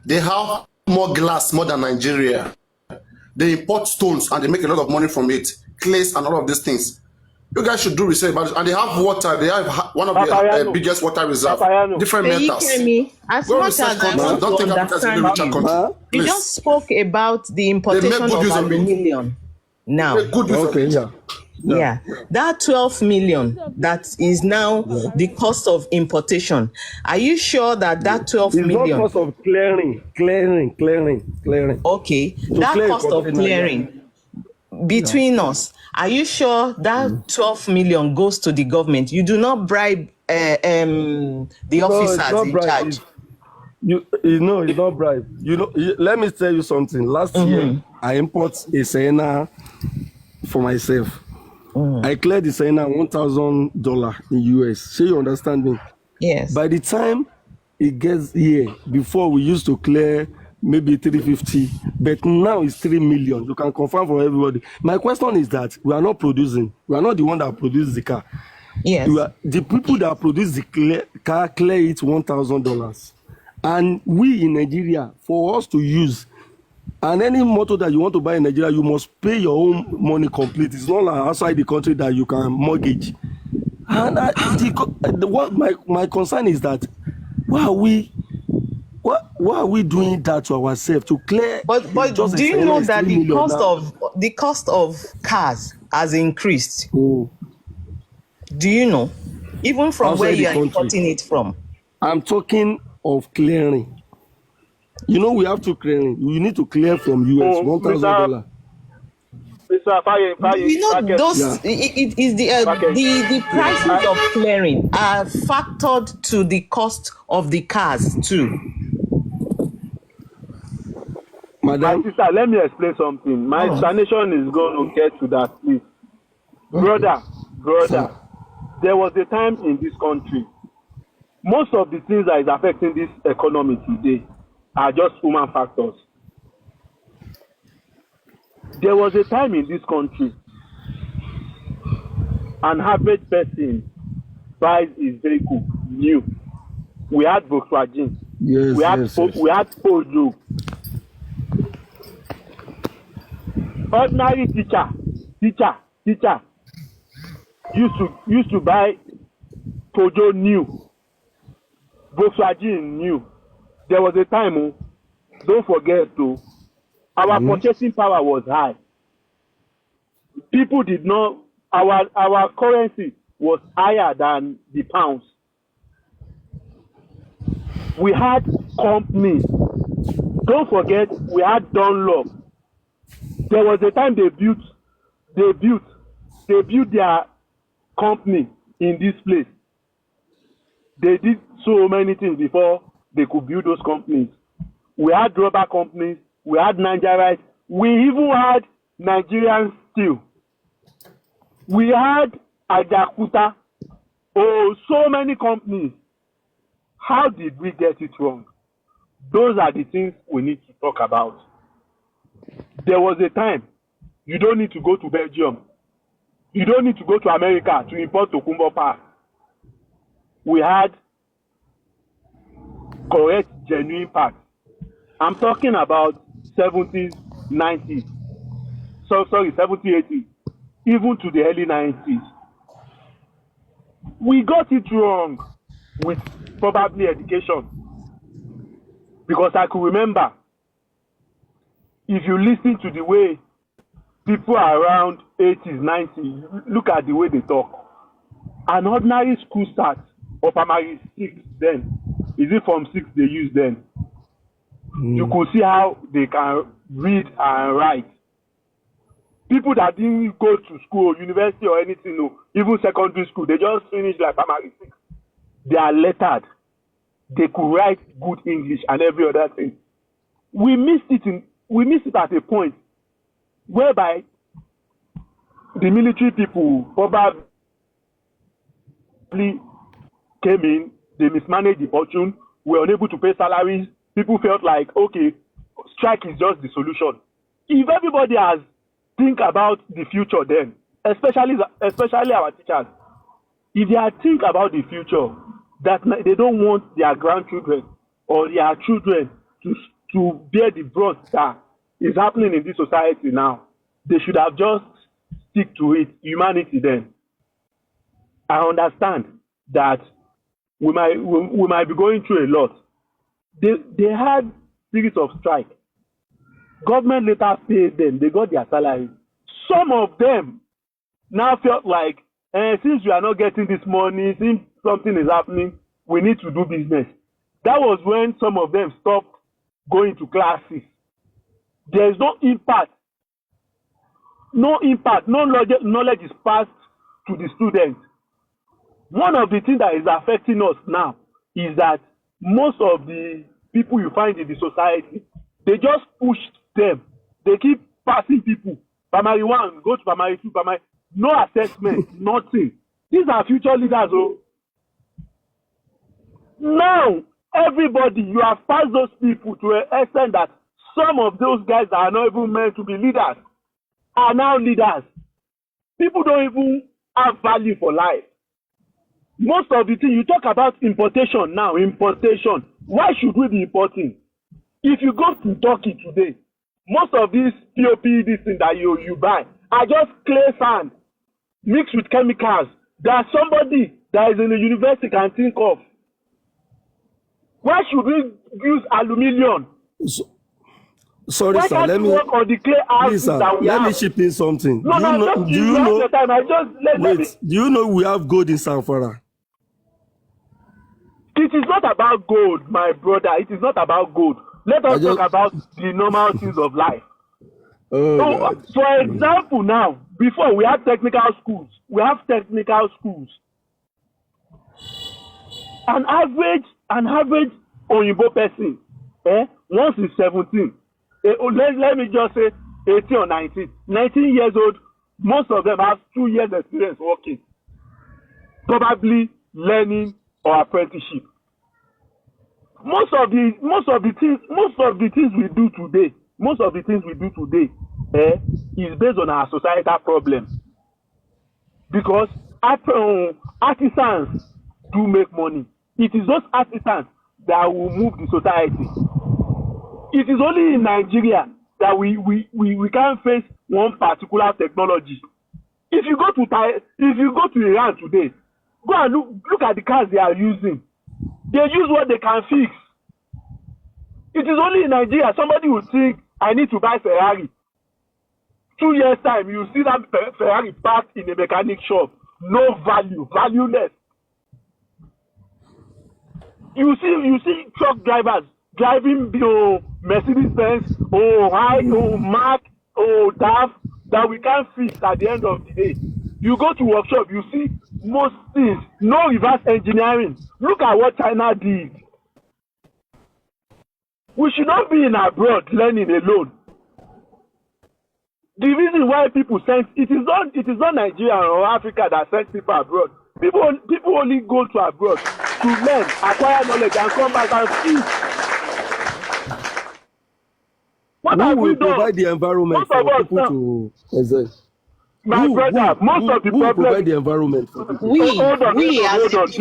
They have more glass more than Nigeria. They import stones and they make a lot of money from it, clays and all of these things. You guys should do research about it. And they have water. They have one of the biggest water reserves. Different metals. As much as I want to understand you just spoke about the importation of aluminium. Now, yeah, that 12 million that is now the cost of importation. Are you sure that 12 million? It's not cost of clearing. Okay, that cost of clearing between us. Are you sure that 12 million goes to the government? You do not bribe the officers in charge. You know, it's not bribe. Let me tell you something. Last year, I import a Sienna for myself. I cleared the Sienna $1,000 in US. So you understand me? Yes. By the time it gets here, before we used to clear maybe 350, but now it's 3 million. You can confirm for everybody. My question is that we are not producing. We are not the one that produces the car. Yes. The people that produce the car clear it $1,000. And we in Nigeria, for us to use, and any motor that you want to buy in Nigeria, you must pay your own money complete. It's not like outside the country that you can mortgage. And my concern is that why are we doing that to ourselves to clear? But do you know that the cost of cars has increased? Oh. Do you know? Even from outside where you are importing it from? I'm talking of clearing. You know, we have to clear. We need to clear from US $1,000. You know, those it is the prices of clearing are factored to the cost of the cars too. Madam, my sister, let me explain something. My explanation is going to get to that, please. Brother, there was a time in this country. Most of the things that is affecting this economy today are just human factors. There was a time in this country, an average person buys his vehicle new. We had Volkswagen. Yes, we had Peugeot. Ordinary teacher used to buy Peugeot new, Volkswagen new. There was a time, don't forget our purchasing power was high. People did not, our currency was higher than the pounds. We had companies. Don't forget, we had Dunlop. There was a time they built their company in this place. They did so many things before they could build those companies. We had rubber companies. We had Nigerians. We even had Nigerian steel. We had Ajakuta. Oh, so many companies. How did we get it wrong? Those are the things we need to talk about. There was a time you don't need to go to Belgium. You don't need to go to America to import Tokumbo parts. We had correct, genuine parts. I'm talking about 70s, 90s. 70s, 80s, even to the early 90s. We got it wrong with probably education. Because I could remember, if you listen to the way people around 80s, 90s, look at the way they talk. An ordinary school start or primary 6 then, is it from 6 they use then? You could see how they can read and write. People that didn't go to school, university or anything, no, even secondary school, they just finished like primary 6. They are lettered. They could write good English and every other thing. We missed it at a point whereby the military people probably came in, they mismanaged the fortune, were unable to pay salaries. People felt like, okay, strike is just the solution. If everybody has think about the future then, especially our teachers, if they think about the future, that they don't want their grandchildren or their children to bear the brunt that is happening in this society now, they should have just stick to it, humanity then. I understand that we might be going through a lot. They had series of strike. Government later paid them. They got their salary. Some of them now felt like, since we are not getting this money, since something is happening, we need to do business. That was when some of them stopped going to classes. There is no impact. No impact. No knowledge is passed to the students. One of the things that is affecting us now is that most of the people you find in the society, they just push them. They keep passing people. Primary 1, go to primary 2, primary. No assessment, nothing. These are future leaders. Oh. Now, everybody, you have passed those people to an extent that some of those guys that are not even meant to be leaders are now leaders. People don't even have value for life. Most of the things you talk about importation now, importation. Why should we be importing? If you go to Turkey today, most of these POP, this thing that you buy, are just clay sand mixed with chemicals that somebody that is in the university can think of. Why should we use aluminium? Sorry, why sir. Let me work on the clay houses that we let have? me chip in something. No, do you know? Your time. Do you know we have gold in Sanfara? It is not about gold, my brother. It is not about gold. Let us talk about the normal things of life. So, for example, now, before we have technical schools. We have technical schools. An average Oyinbo person, once he's 17, let me just say 18 or 19. 19 years old, most of them have 2 years experience working. Probably learning or apprenticeship. Most of the things we do today is based on our societal problems. Because artisans do make money. It is those artisans that will move the society. It is only in Nigeria that we can't face one particular technology. If you go to Iran today, go and look at the cars they are using. They use what they can fix. It is only in Nigeria somebody will think, I need to buy Ferrari. 2 years time, you see that Ferrari parked in a mechanic shop. No value, valueless. You see truck drivers driving Mercedes Benz, Mark, DAF that we can't fix at the end of the day. You go to workshop, you see most things, no reverse engineering. Look at what China did. We should not be in abroad learning alone. The reason why people send it is not Nigeria or Africa that sends people abroad. People only go to abroad to learn, acquire knowledge, and come back and see. What have we done? Provide the environment for people to exist. My brother, most of the problem provide the environment. Hold on. Do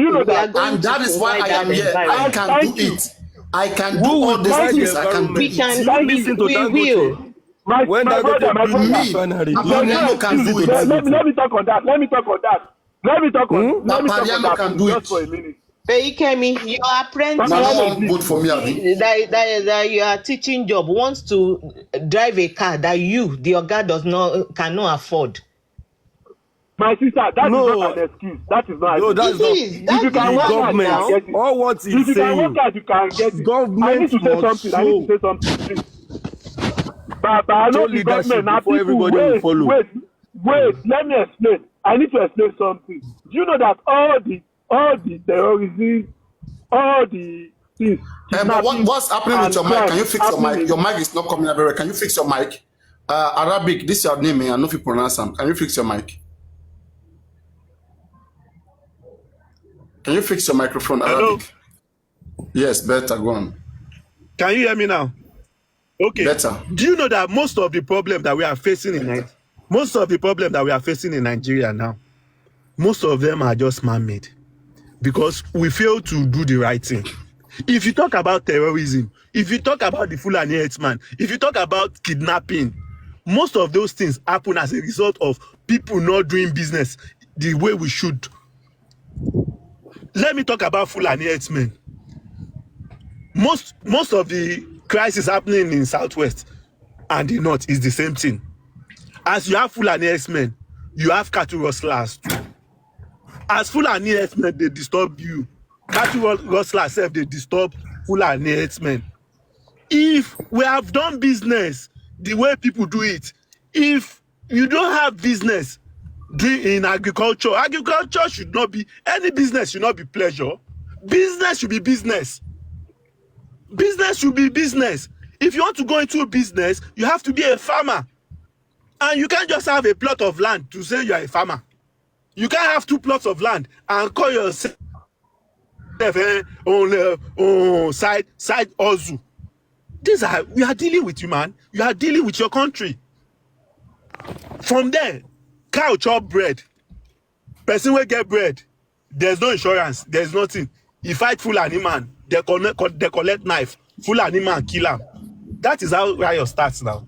you know that? And that is why I am here. I can do it. I can do all these things. I can do it. We will. My brother, let me talk on that. Just for a minute. Ikemi, your apprentice good for me, that your teaching job wants to drive a car that the guy cannot afford. My sister, that is not an excuse. That is not. No, that's not. If you can work government, out, get it. All what he's if you saying, can work out, you can get it. Government I need to say something. But I know the government now. People, wait. Let me explain. I need to explain something. Do you know that all the terrorism, all the things. But what's happening with your mic? Can you fix your mic? Your mic is not coming very well. Can you fix your mic? Arabic, this is your name. I know if you pronounce them. Can you fix your mic? Can you fix your microphone, Arabic? Hello? Yes, better. Go on. Can you hear me now? Okay. Better. Do you know that most of the problem that we are facing in Nigeria now, most of them are just man-made because we fail to do the right thing. If you talk about terrorism, if you talk about the Fulani herdsman, if you talk about kidnapping, most of those things happen as a result of people not doing business the way we should. Let me talk about Fulani herdsmen. Most of the crisis happening in Southwest and the North is the same thing. As you have Fulani herdsmen, you have cattle rustlers too. As Fulani herdsmen, they disturb you. Cattle rustlers self, they disturb Fulani herdsmen. If we have done business the way people do it, if you don't have business doing in agriculture should not be, any business should not be pleasure. Business should be business. Business should be business. If you want to go into a business, you have to be a farmer. And you can't just have a plot of land to say you are a farmer. You can't have 2 plots of land and call yourself on side hustle. We are dealing with you, man. You are dealing with your country. From there, cow chop bread. Person will get bread. There's no insurance. There's nothing. He fight Fulani man. They collect knife. Fulani man kill him. That is how riot starts now.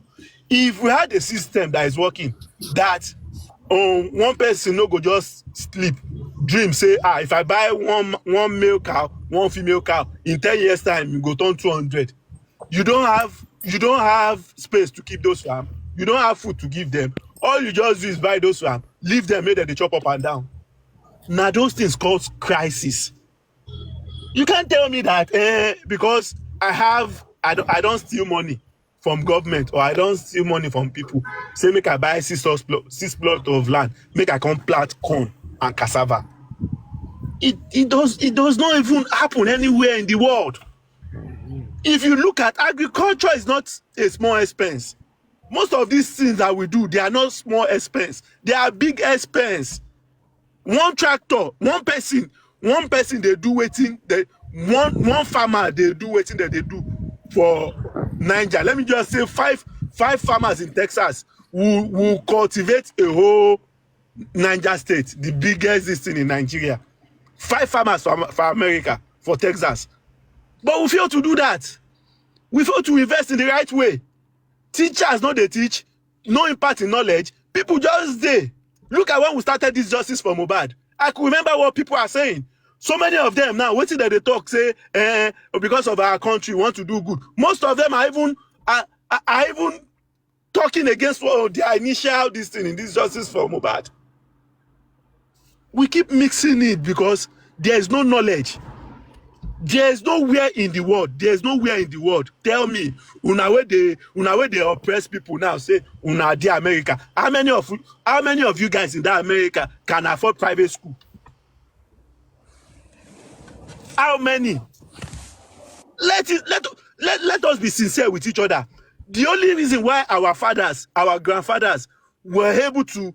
If we had a system that is working, that one person no go just sleep, dream say, if I buy one male cow, one female cow, in 10 years time, you go turn 200. You don't have space to keep those farm. You don't have food to give them. All you just do is buy those farm, leave them, make them they chop up and down. Now those things cause crisis. You can't tell me that because I don't steal money from government, or I don't steal money from people. Say make I buy 6 plots of land, make I come plant corn and cassava. It does not even happen anywhere in the world. If you look at agriculture, is not a small expense. Most of these things that we do, they are not small expense. They are big expense. One tractor, one person, they do waiting. One farmer, they do waiting that they do for Niger. Let me just say 5 farmers in Texas who cultivate a whole Niger state, the biggest thing in Nigeria. 5 farmers for America, for Texas. But we fail to do that. We fail to invest in the right way. Teachers, no they teach, no impact in knowledge. People just they. Look at when we started this justice for MOHBAD. I could remember what people are saying. So many of them now, waiting that they talk, say, because of our country, we want to do good. Most of them are even talking against their initial this thing in this justice for MOHBAD. We keep mixing it because there is no knowledge. There is nowhere in the world. There is nowhere in the world. Tell me, una way they oppress people now. Say una dear America. How many of you guys in that America can afford private school? How many? Let us be sincere with each other. The only reason why our fathers, our grandfathers were able to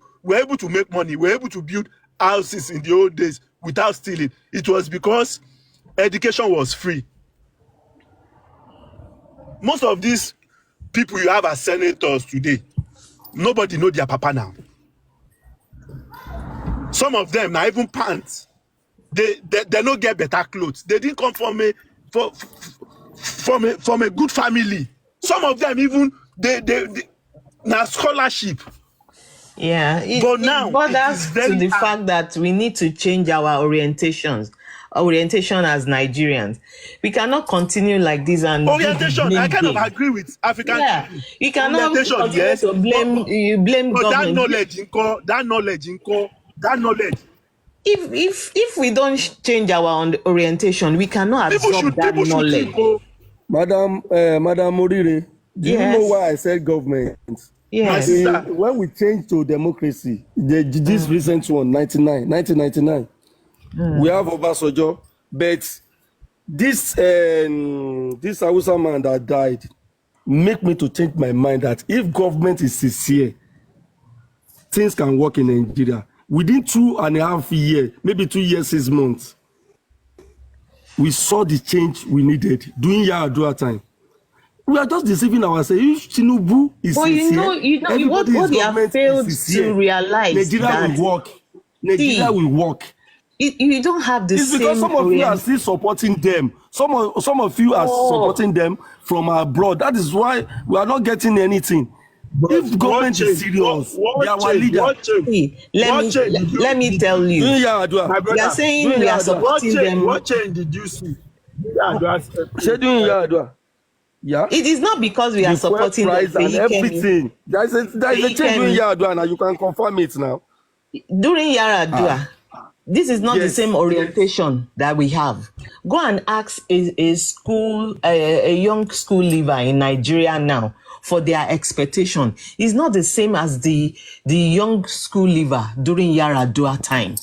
make money, were able to build houses in the old days without stealing, it was because education was free. Most of these people you have as senators today, nobody know their papa now. Some of them now even pants. They don't get better clothes. They didn't come from a good family. Some of them even they now scholarship. Yeah, but now it is to the fact that we need to change our orientation as Nigerians. We cannot continue like this and orientation. I kind of agree with African. Yeah, you cannot continue to blame but government. That knowledge. If we don't change our orientation, we cannot absorb that knowledge. Madam Morire, do you know why I said government? Yes. When we changed to democracy, this recent one, 1999, we have Obasanjo, but this Hausa man that died make me to change my mind that if government is sincere, things can work in Nigeria. Within 2.5 years, maybe 2 years, 6 months, we saw the change we needed during Yar'Adua time. We are just deceiving ourselves. If Tinubu is sincere, you what they have failed to realize Nigeria will work. Nigeria will work. You don't have the It's same. because some of you are still supporting them. Some of you are supporting them from abroad. That is why we are not getting anything. But if government is serious, they are our leader. Let me tell you. My brother, you are saying we are supporting them. What change did you see? Yeah. It is not because we are supporting them. And everything. There is a change during Yaradua now. You can confirm it now. During Yaradua, this is not the same orientation that we have. Go and ask a young school leaver in Nigeria now for their expectation. It's not the same as the young school leaver during Yaradua time.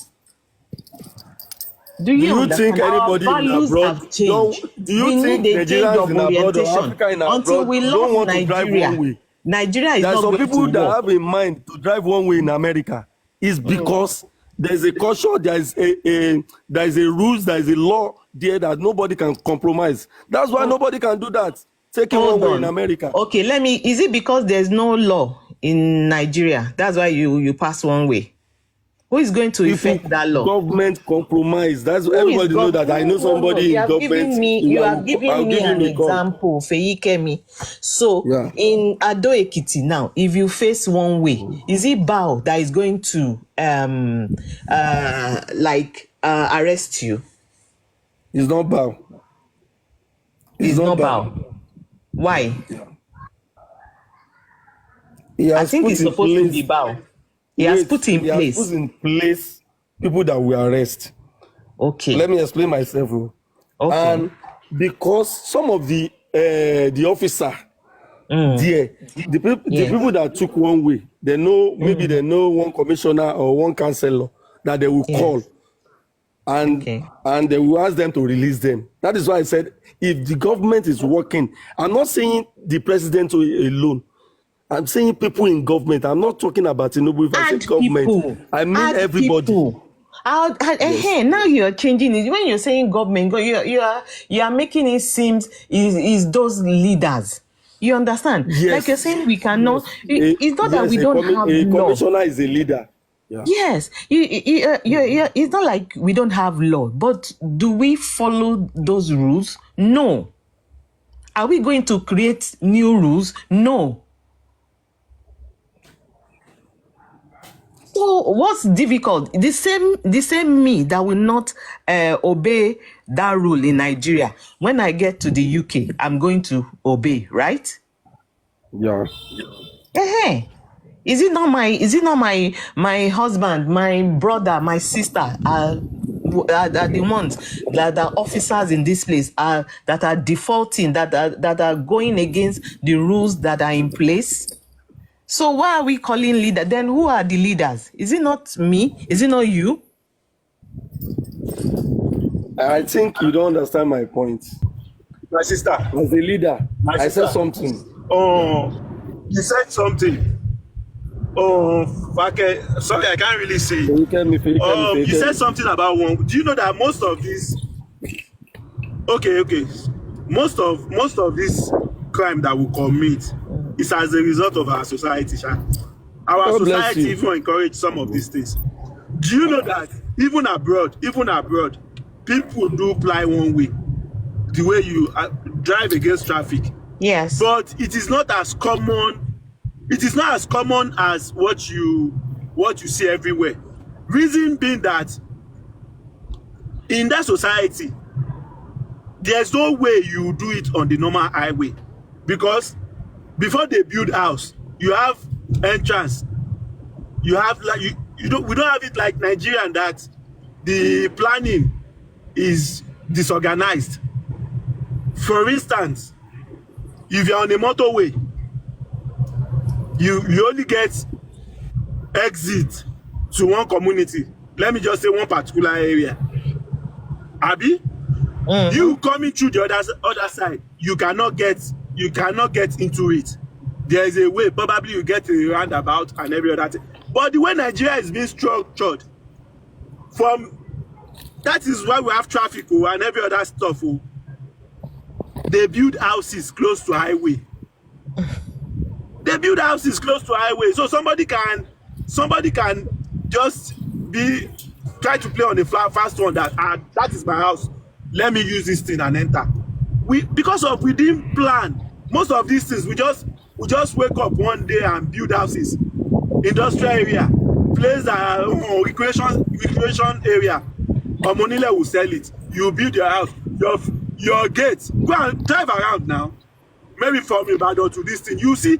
Do you think anybody in abroad? Do you think Nigerians in abroad or Africa in abroad don't want to drive one way? Nigeria is there are not some going people to that work. have in mind to drive one way in America. Is because there's a culture, there's a rules, there's a law there that nobody can compromise. That's why nobody can do that. Taking one way in America. Okay, is it because there's no law in Nigeria? That's why you pass one way. Who is going to effect that law? Government compromise. That's everybody know that. I know somebody in government. You have given me an example, Feyikemi. So in Ado Ekiti now, if you face one way, is it Bao that is going to arrest you? It's not Bao. It's not Bao. Why? I think it's supposed to be Bao. He has put in place people that will arrest. Okay. Let me explain myself. Okay. And because some of the officer there, the people that took one way, they know maybe they know one commissioner or one councillor that they will call, and they will ask them to release them. That is why I said if the government is working, I'm not saying the president alone. I'm saying people in government. I'm not talking about Tinubu. If I say government, I mean everybody. Now you are changing it. When you're saying government, you are making it seem is those leaders. You understand? Yes. Like you're saying, we cannot. It's not that we don't have a law. Commissioner is a leader. Yeah. Yes, it's not like we don't have law, but do we follow those rules? No. Are we going to create new rules? No. So what's difficult? The same me that will not obey that rule in Nigeria. When I get to the UK, I'm going to obey, right? Yeah. Is it not my husband, my brother, my sister are the ones that are officers in this place that are defaulting, that are going against the rules that are in place? So why are we calling leader? Then who are the leaders? Is it not me? Is it not you? I think you don't understand my point. My sister. As a leader, I said something. Oh, you said something. Oh, sorry, I can't really say. You said something about one. Do you know that most of these? Okay. Most of this crime that we commit is as a result of our society. Our society even encourage some of these things. Do you know that even abroad, people do ply one way, the way you drive against traffic. Yes. But it is not as common. It is not as common as what you see everywhere. Reason being that in that society, there's no way you do it on the normal highway, because before they build house, you have entrance. You have we don't have it like Nigerian that the planning is disorganized. For instance, if you're on a motorway, you only get exit to one community. Let me just say one particular area. Abi, you coming through the other side, you cannot get into it. There is a way, probably you get a roundabout and every other thing. But the way Nigeria is being structured, that is why we have traffic and every other stuff. They build houses close to highway. So somebody can just be try to play on the fast one that that is my house. Let me use this thing and enter. We didn't plan most of these things. We just wake up one day and build houses, industrial area, place that recreation area. Omonile will sell it. You build your house, your gates. Go and drive around now. Maybe from Ibadan to this thing, you see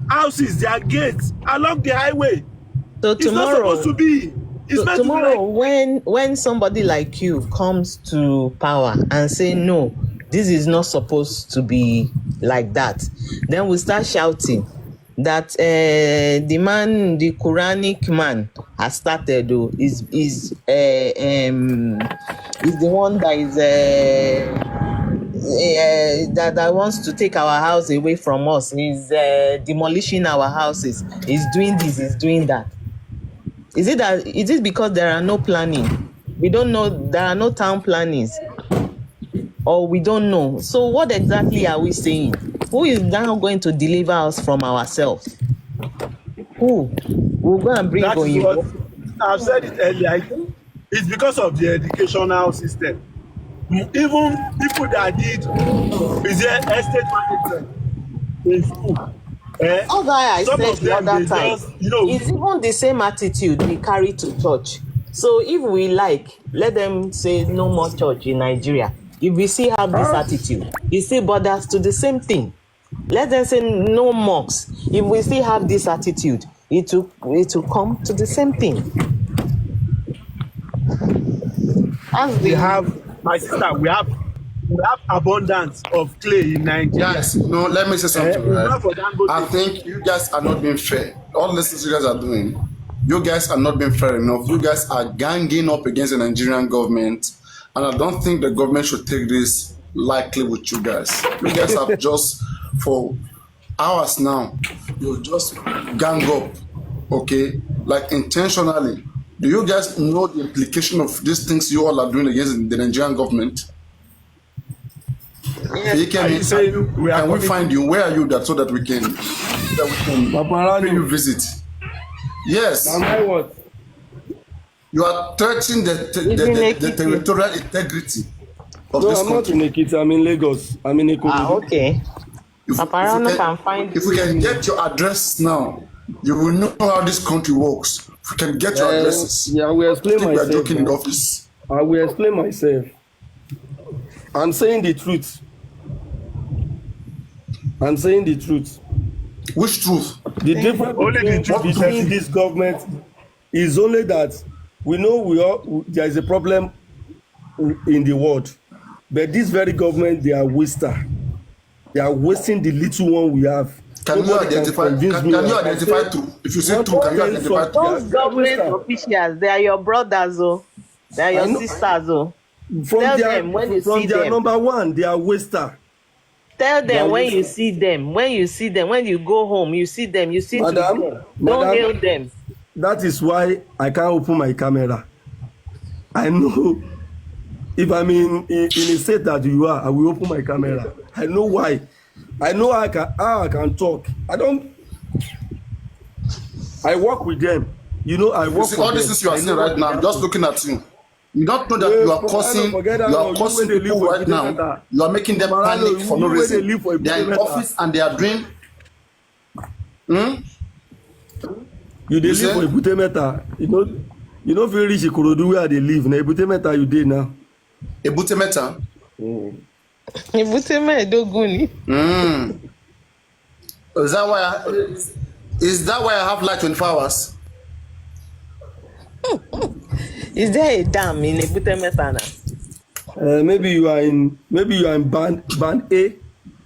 houses, their gates along the highway. So it's not supposed to be. Tomorrow, when somebody like you comes to power and say no, this is not supposed to be like that, then we start shouting that the Quranic man has started is the one that is that wants to take our house away from us. He's demolishing our houses. He's doing this. He's doing that. Is it because there are no planning? We don't know. There are no town plannings, or we don't know. So what exactly are we saying? Who is now going to deliver us from ourselves? Who? We'll go and bring on. I've said it earlier. It's because of the educational system. Even people that did estate management in school. All that I said the other time, it's even the same attitude we carry to church. So if we let them say no more church in Nigeria. If we still have this attitude, it still borders to the same thing. Let them say no mosques. If we still have this attitude, it will come to the same thing. My sister, we have abundance of clay in Nigeria. Yes, no, let me say something. Right? I think you guys are not being fair. All the things you guys are doing, you guys are not being fair enough. You guys are ganging up against the Nigerian government, and I don't think the government should take this lightly with you guys. You guys have just for hours now, you just gang up, okay, like intentionally. Do you guys know the implication of these things you all are doing against the Nigerian government? Yes. Can we find you? Where are you so that we can pay you visit? Yes. You are threatening the territorial integrity of this country. I'm not in Ekiti, I'm in Lagos. I'm in Ekiti. Okay. If we can get your address now, you will know how this country works. If we can get your addresses. Yeah, I will explain myself. We are joking in the office. I will explain myself. I'm saying the truth. I'm saying the truth. Which truth? The difference between this government is only that we know there is a problem in the world, but this very government, they are waster. They are wasting the little one we have. Can you identify two? If you say two, can you identify two? Those government officials, they are your brothers, they are your sisters, Tell them when you see them. Number one, they are waster. Tell them when you see them. When you go home, you see them. You see them. Don't hail them. That is why I can't open my camera. I know if I'm in a state that you are, I will open my camera. I know why. I know how I can talk. I work with them. I work with them. All this is you are saying right now, I'm just looking at you. You don't know that you are causing people right now. You are making them panic for no reason. They are in office and they are doing. You dey live for Ebute Metta. You know very rich Ikorodu where they live. Na Ebute Metta you dey now. Ebute Metta. Ebute Metta Doguni. Is that why I have like 24 hours? Is there a dam in Ebute Metta now? Maybe you are in band A.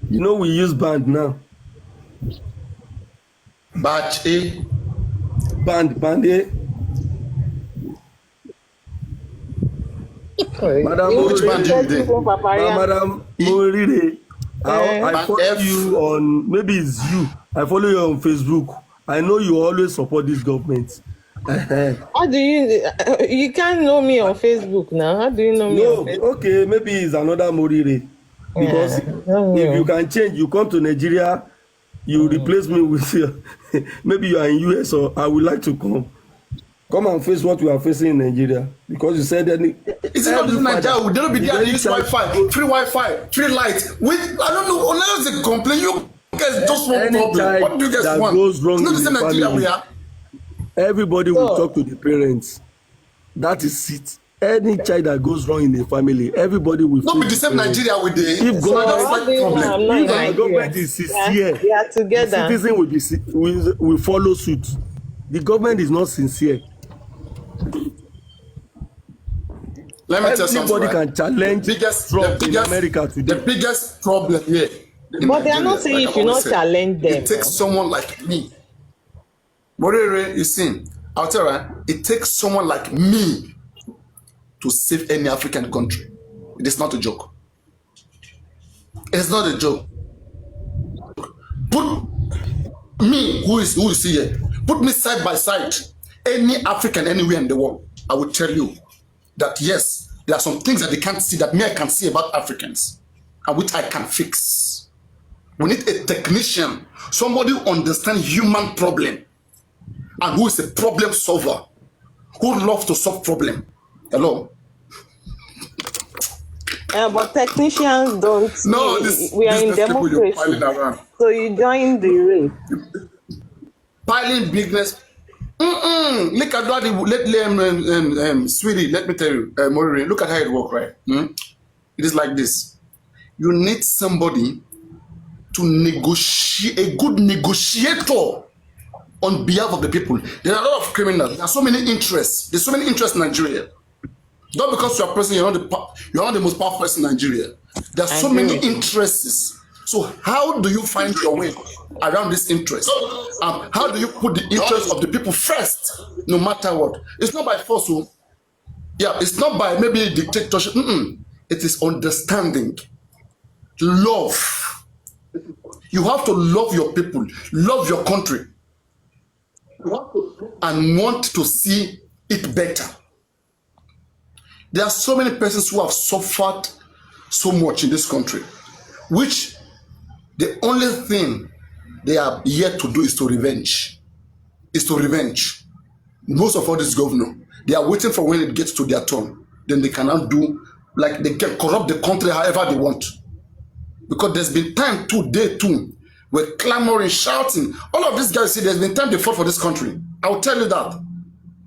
We use band now. Batch A. Band A. Which band do you do? Madam Morire, I follow you on, maybe it's you. I follow you on Facebook. I know you always support this government. How do you can't know me on Facebook now? How do you know me on Facebook? Okay, maybe it's another Morire. Because if you can change, you come to Nigeria, you replace me with maybe you are in US or I would like to come Come and face what we are facing in Nigeria. Because you said any. Is it not in Nigeria? We don't be there to use Wi-Fi, free light. I don't know. Unless they complain, you guys just want problem. What do you guys want? Goes wrong it's not the same Nigeria we are. Everybody will talk to the parents. That is it. Any child that goes wrong in the family, everybody will. Not be the same Nigeria with the. If government is sincere, we are together. The citizen will follow suit. The government is not sincere. Let me tell you something. Everybody can challenge Trump in America today. The biggest problem here. But they are not saying you should not challenge them. It takes someone like me. Morere, you see, I'll tell you, it takes someone like me to save any African country. It is not a joke. It is not a joke. Put me, who is here, put me side by side, any African anywhere in the world, I will tell you that yes, there are some things that they can't see that me I can see about Africans, and which I can fix. We need a technician, somebody who understands human problem, and who is a problem solver, who loves to solve problem. Hello? But technicians don't. No, we are in democracy. So you join the race. Piling business. Look at that. Sweetie, let me tell you, Morire, look at how it works, right? It is like this. You need somebody to negotiate, a good negotiator on behalf of the people. There are a lot of criminals. There are so many interests. There's so many interests in Nigeria. Not because you are president, you're not the most powerful person in Nigeria. There are so many interests. So how do you find your way around this interest? How do you put the interest of the people first, no matter what? It's not by force. Yeah, it's not by maybe dictatorship. It is understanding, love. You have to love your people, love your country, and want to see it better. There are so many persons who have suffered so much in this country, which the only thing they are yet to do is to revenge. Most of all this governor, they are waiting for when it gets to their turn. Then they cannot do, like they can corrupt the country however they want. Because there's been time day two, we're clamoring, shouting. All of these guys say there's been time they fought for this country. I will tell you that.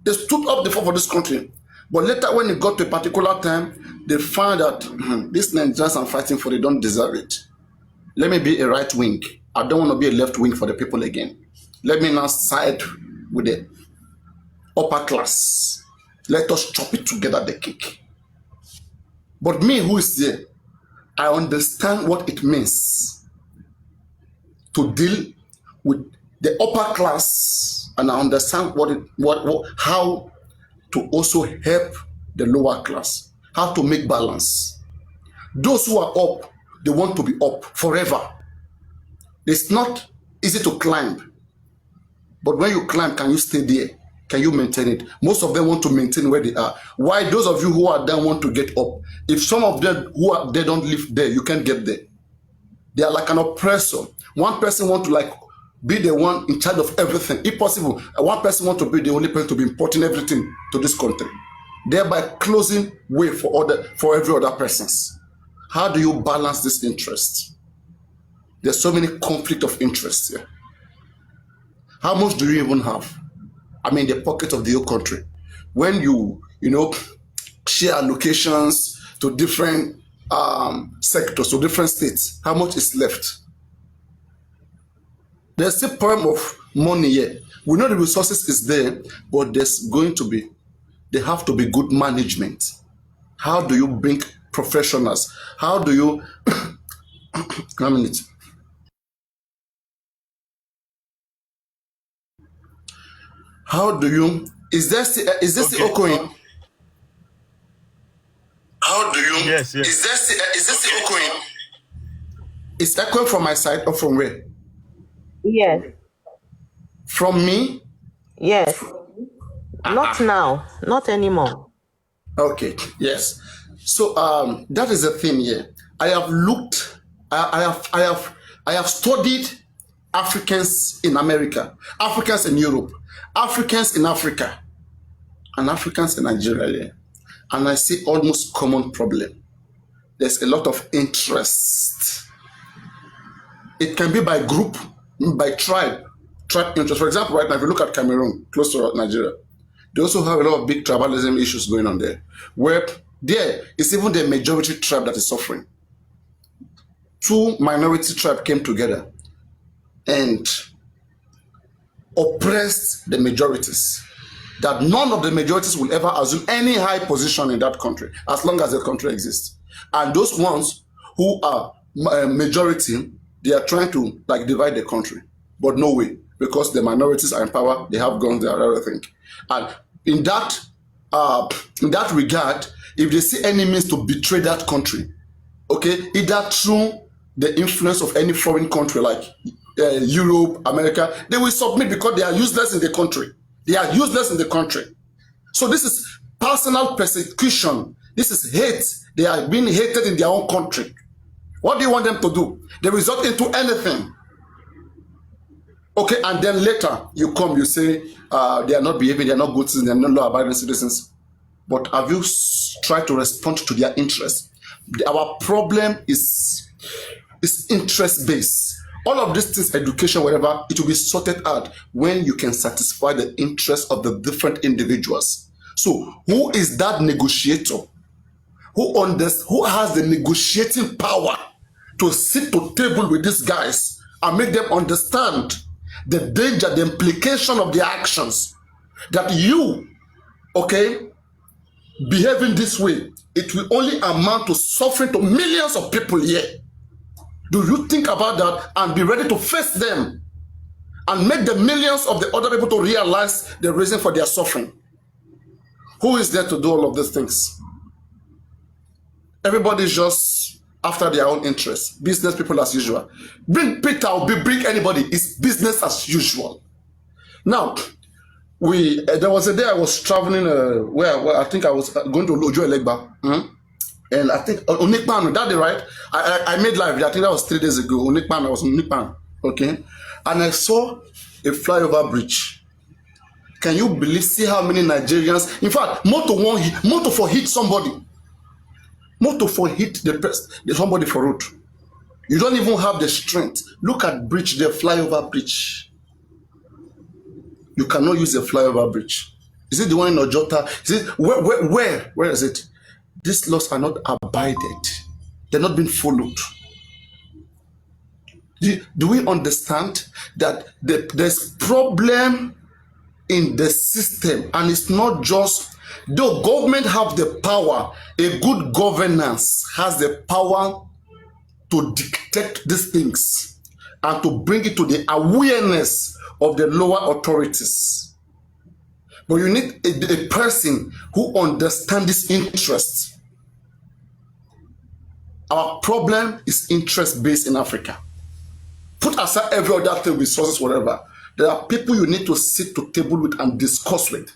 They stood up, they fought for this country. But later when it got to a particular time, they found that these Nigerians I'm fighting for, they don't deserve it. Let me be a right wing. I don't want to be a left wing for the people again. Let me now side with the upper class. Let us chop it together, the cake. But me who is there, I understand what it means to deal with the upper class, and I understand how to also help the lower class, how to make balance. Those who are up, they want to be up forever. It's not easy to climb, but when you climb, can you stay there? Can you maintain it? Most of them want to maintain where they are. Why those of you who are down want to get up? If some of them who are there don't live there, you can't get there. They are like an oppressor. One person want to be the one in charge of everything. If possible, one person want to be the only person to be importing everything to this country, thereby closing way for every other persons. How do you balance this interest? There's so many conflict of interest here. How much do you even have? I mean, the pocket of the whole country. When you share allocations to different sectors, to different states, how much is left? There's a problem of money here. We know the resources is there, but there have to be good management. How do you bring professionals? How do you, is this still echoing? Yes. Is this still echoing? It's echoing from my side or from where? Yes. From me? Yes. Not now. Not anymore. Okay. Yes. So that is the thing here. I have looked. I have studied Africans in America, Africans in Europe, Africans in Africa. and Africans in Nigeria, and I see almost common problem. There's a lot of interest. It can be by group, by tribe interest. For example, right now, if you look at Cameroon, close to Nigeria, they also have a lot of big tribalism issues going on there, where there is even the majority tribe that is suffering. Two minority tribes came together and oppressed the majorities, that none of the majorities will ever assume any high position in that country as long as the country exists. And those ones who are majority, they are trying to like divide the country, but no way, because the minorities are in power, they have guns, they are everything. And in that regard, if they see any means to betray that country, okay, either through the influence of any foreign country like Europe, America, they will submit because they are useless in the country. They are useless in the country. So this is personal persecution. This is hate. They are being hated in their own country. What do you want them to do? They resort into anything. Okay, and then later you come, you say they are not behaving, they are not good citizens, they are not law-abiding citizens. But have you tried to respond to their interests? Our problem is interest-based. All of these things, education, whatever, it will be sorted out when you can satisfy the interests of the different individuals. So who is that negotiator? Who has the negotiating power to sit to table with these guys and make them understand the danger, the implication of their actions? That you, okay, behaving this way, it will only amount to suffering to millions of people here. Do you think about that and be ready to face them and make the millions of the other people to realize the reason for their suffering? Who is there to do all of these things? Everybody's just after their own interests. Business people as usual. Bring Peter or bring anybody. It's business as usual. Now, there was a day I was traveling where I think I was going to Lojo Elegba. And I think Onikpan, that day, right? I made live. I think that was 3 days ago. Onikpan, I was on Onikpan, okay? And I saw a flyover bridge. Can you believe? See how many Nigerians? In fact, motor for hit somebody. Motor for hit somebody for road. You don't even have the strength. Look at bridge, the flyover bridge. You cannot use a flyover bridge. Is it the one in Ojota? Is it where is it? These laws are not abided. They're not being followed. Do we understand that there's problem in the system? And it's not just, though government have the power, a good governance has the power to dictate these things and to bring it to the awareness of the lower authorities. But you need a person who understands this interest. Our problem is interest-based in Africa. Put aside every other thing, resources, whatever. There are people you need to sit to table with and discuss with.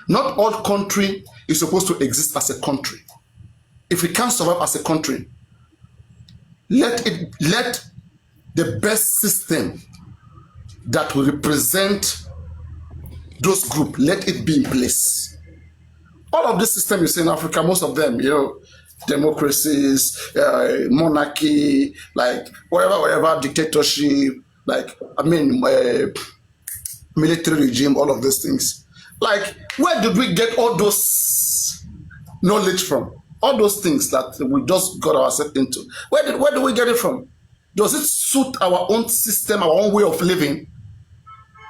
Not all country is supposed to exist as a country. If we can't survive as a country, let the best system that will represent those groups, let it be in place. All of this system you see in Africa, most of them, democracies, monarchy, like whatever, dictatorship, military regime, all of those things. Like, where did we get all those knowledge from? All those things that we just got ourselves into. Where do we get it from? Does it suit our own system, our own way of living?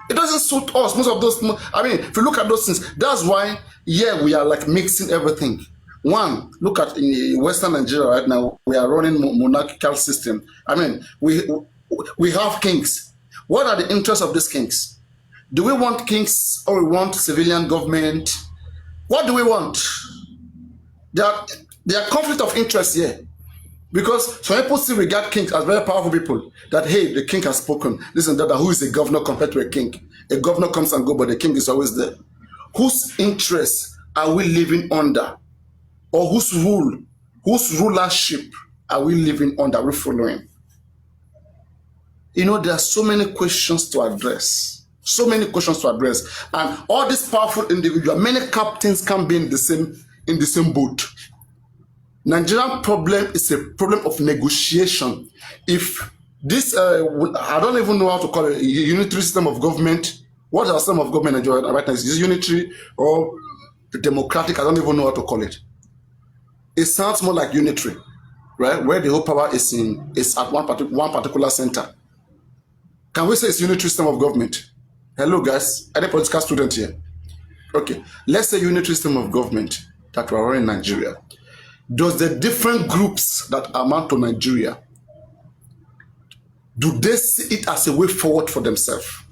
It doesn't suit us. Most of those, if you look at those things, that's why, we are like mixing everything. One, look at in Western Nigeria right now, we are running monarchical system. We have kings. What are the interests of these kings? Do we want kings or we want civilian government? What do we want? There are conflict of interest here. Because some people still regard kings as very powerful people. That, hey, the king has spoken. Listen, who is a governor compared to a king? A governor comes and goes, but the king is always there. Whose interests are we living under? Or whose rulership are we living under, are we following? There are so many questions to address. So many questions to address. And all these powerful individuals, many captains can be in the same boat. Nigerian problem is a problem of negotiation. If this, I don't even know how to call it, a unitary system of government. What is our system of government in Nigeria right now? Is it unitary or democratic? I don't even know how to call it. It sounds more like unitary, right? Where the whole power is at one particular center. Can we say it's unitary system of government? Hello, guys. Any political student here? Okay. Let's say unitary system of government that we are in Nigeria. Does the different groups that amount to Nigeria, do they see it as a way forward for themselves?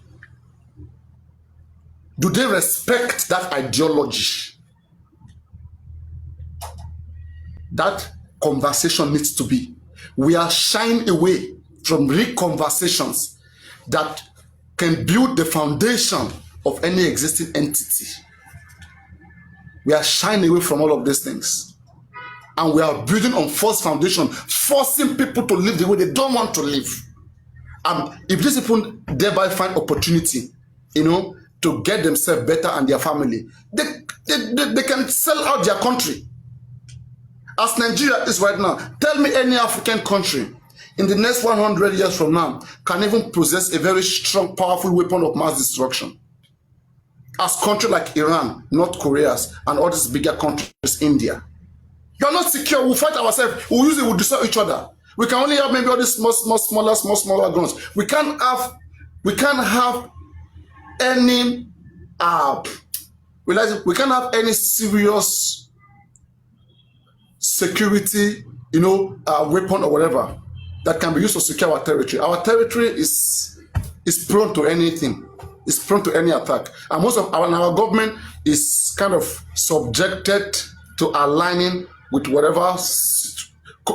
Do they respect that ideology? That conversation needs to be. We are shying away from real conversations that can build the foundation of any existing entity. We are shying away from all of these things. And we are building on false foundation, forcing people to live the way they don't want to live. And if these people thereby find opportunity, to get themselves better and their family, they can sell out their country. As Nigeria is right now, tell me any African country in the next 100 years from now can even possess a very strong, powerful weapon of mass destruction. As countries like Iran, North Korea, and all these bigger countries, India. You are not secure. We'll fight ourselves. We'll use it. We'll destroy each other. We can only have maybe all these smaller guns. We can't have any we can't have any serious security, weapon or whatever that can be used to secure our territory. Our territory is prone to anything. It's prone to any attack. And most of our government is kind of subjected to aligning with whatever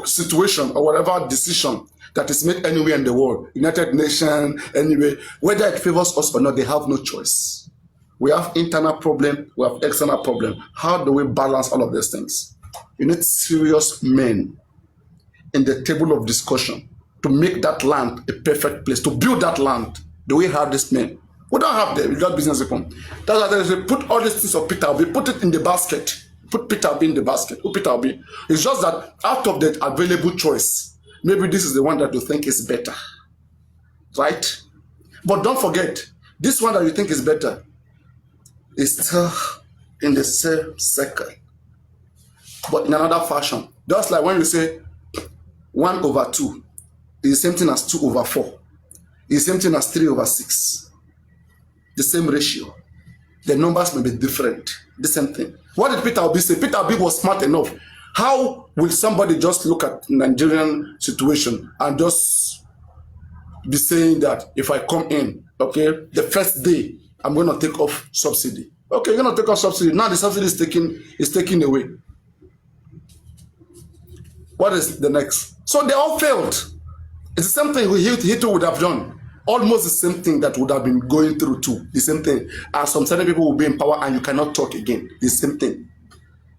situation or whatever decision that is made anywhere in the world, United Nations, anyway, whether it favors us or not, they have no choice. We have internal problem, we have external problem. How do we balance all of these things? You need serious men in the table of discussion to make that land a perfect place, to build that land. Do we have these men? We don't have them. We got business people. That's why they put all these things of Peter Obi, put it in the basket. Put Peter Obi in the basket. Who Peter Obi? It's just that out of the available choice, maybe this is the one that you think is better. Right? But don't forget, this one that you think is better is still in the same circle, but in another fashion. Just like when you say 1/2 is the same thing as 2/4. It's the same thing as 3/6. The same ratio. The numbers may be different. The same thing. What did Peter Obi say? Peter Obi was smart enough. How will somebody just look at Nigerian situation and just be saying that if I come in, okay, the first day I'm going to take off subsidy. Okay, you're going to take off subsidy. Now the subsidy is taken away. What is the next? So they all failed. It's the same thing he too would have done. Almost the same thing that would have been going through too. The same thing. And some certain people will be in power and you cannot talk again. The same thing.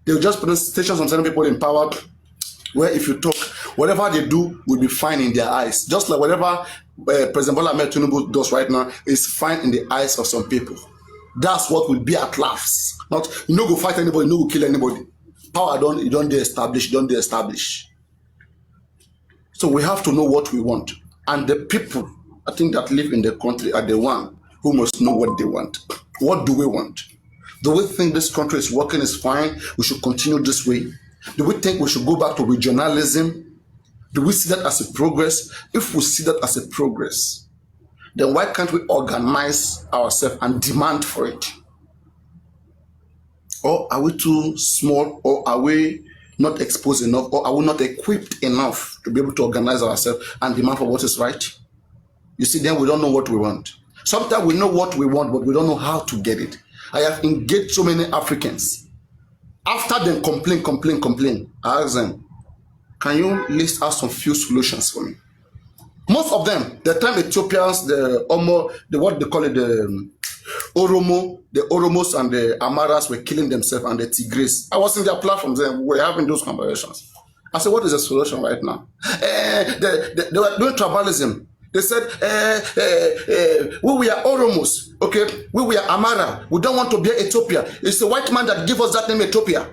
They will just put stations on certain people in power where if you talk, whatever they do will be fine in their eyes. Just like whatever President Bola Ahmed Tinubu does right now is fine in the eyes of some people. That's what will be at last. Not, you no go fight anybody, you no go kill anybody. Power you don't de-establish. So we have to know what we want. And the people, I think, that live in the country are the one who must know what they want. What do we want? Do we think this country is working, is fine, we should continue this way? Do we think we should go back to regionalism? Do we see that as a progress? If we see that as a progress, then why can't we organize ourselves and demand for it? Or are we too small, or are we not exposed enough, or are we not equipped enough to be able to organize ourselves and demand for what is right? You see, then we don't know what we want. Sometimes we know what we want, but we don't know how to get it. I have engaged so many Africans. After them complain, I ask them, can you list out some few solutions for me? Most of them, the time Ethiopians, the what they call it, the Oromos and the Amaras were killing themselves, and the Tigris. I was in their platforms and we were having those conversations. I said, what is the solution right now? They were doing tribalism. They said, we are Oromos, okay? We are Amara. We don't want to be Ethiopia. It's the white man that gave us that name, Ethiopia.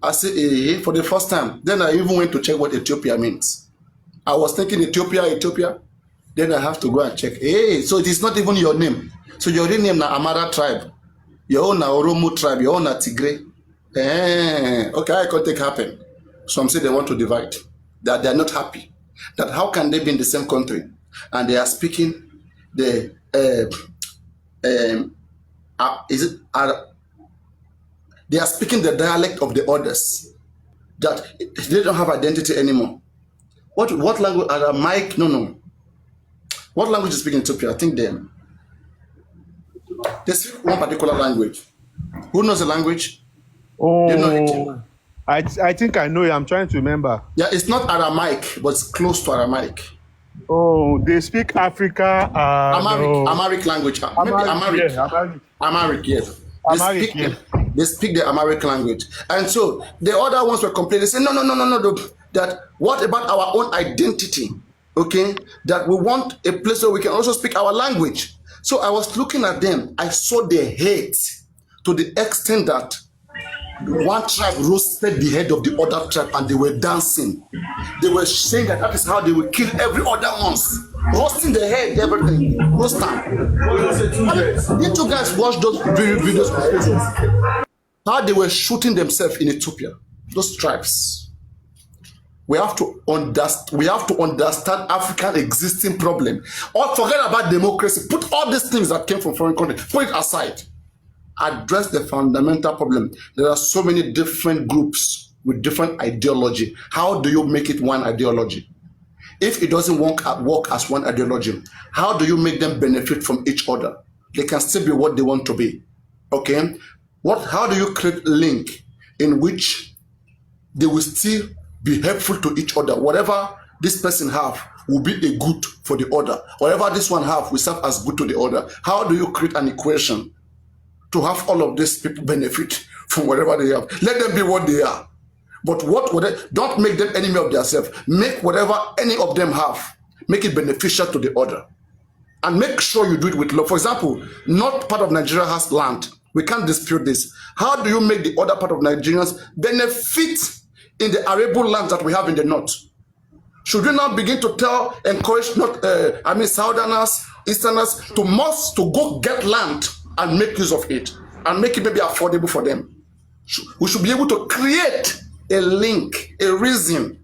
I said, for the first time. Then I even went to check what Ethiopia means. I was thinking Ethiopia. Then I have to go and check. So it is not even your name. So your real name na Amara tribe. Your own na Oromo tribe. Your own na Tigray. Okay, I can take happen. Some say they want to divide. That they are not happy. That how can they be in the same country? And they are speaking the they are speaking the dialect of the others. That they don't have identity anymore. What language? Aramaic? No. What language is speaking in Ethiopia? I think they speak one particular language. Who knows the language? Oh, you know it. I think I know it. I'm trying to remember. Yeah, it's not Aramaic, but it's close to Aramaic. Oh, they speak Africa. Amharic language. Maybe Amharic. Yeah, Amharic, yes. They speak the Amharic language. And so the other ones were complaining. They say, no. That what about our own identity? Okay, that we want a place where we can also speak our language. So I was looking at them. I saw the hate to the extent that one tribe roasted the head of the other tribe and they were dancing. They were saying that is how they will kill every other ones. Roasting the head, everything. Roast them. You two guys watch those videos. How they were shooting themselves in Ethiopia. Those tribes. We have to understand African existing problem. Or forget about democracy. Put all these things that came from foreign countries. Put it aside. Address the fundamental problem. There are so many different groups with different ideology. How do you make it one ideology? If it doesn't work as one ideology, how do you make them benefit from each other? They can still be what they want to be. Okay? How do you create a link in which they will still be helpful to each other? Whatever this person have will be a good for the other. Whatever this one have will serve as good to the other. How do you create an equation to have all of these people benefit from whatever they have? Let them be what they are. But don't make them enemy of themselves. Make whatever any of them have, make it beneficial to the other. And make sure you do it with love. For example, not part of Nigeria has land. We can't dispute this. How do you make the other part of Nigerians benefit in the arable lands that we have in the north? Should we not begin to encourage Southerners, Easterners to go get land and make use of it and make it maybe affordable for them? We should be able to create a link, a reason.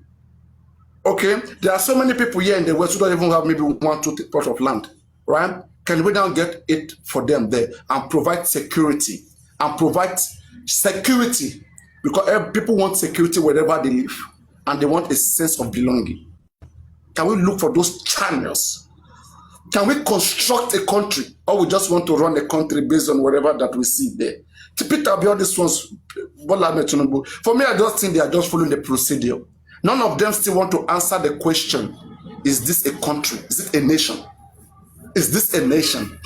Okay, there are so many people here in the West who don't even have maybe 1-2 plots of land, right? Can we now get it for them there and provide security because people want security wherever they live and they want a sense of belonging. Can we look for those channels? Can we construct a country, or we just want to run a country based on whatever that we see there? To Peter beyond this one's, for me, I just think they are just following the procedure. None of them still want to answer the question: is this a country? Is it a nation? Is this a nation?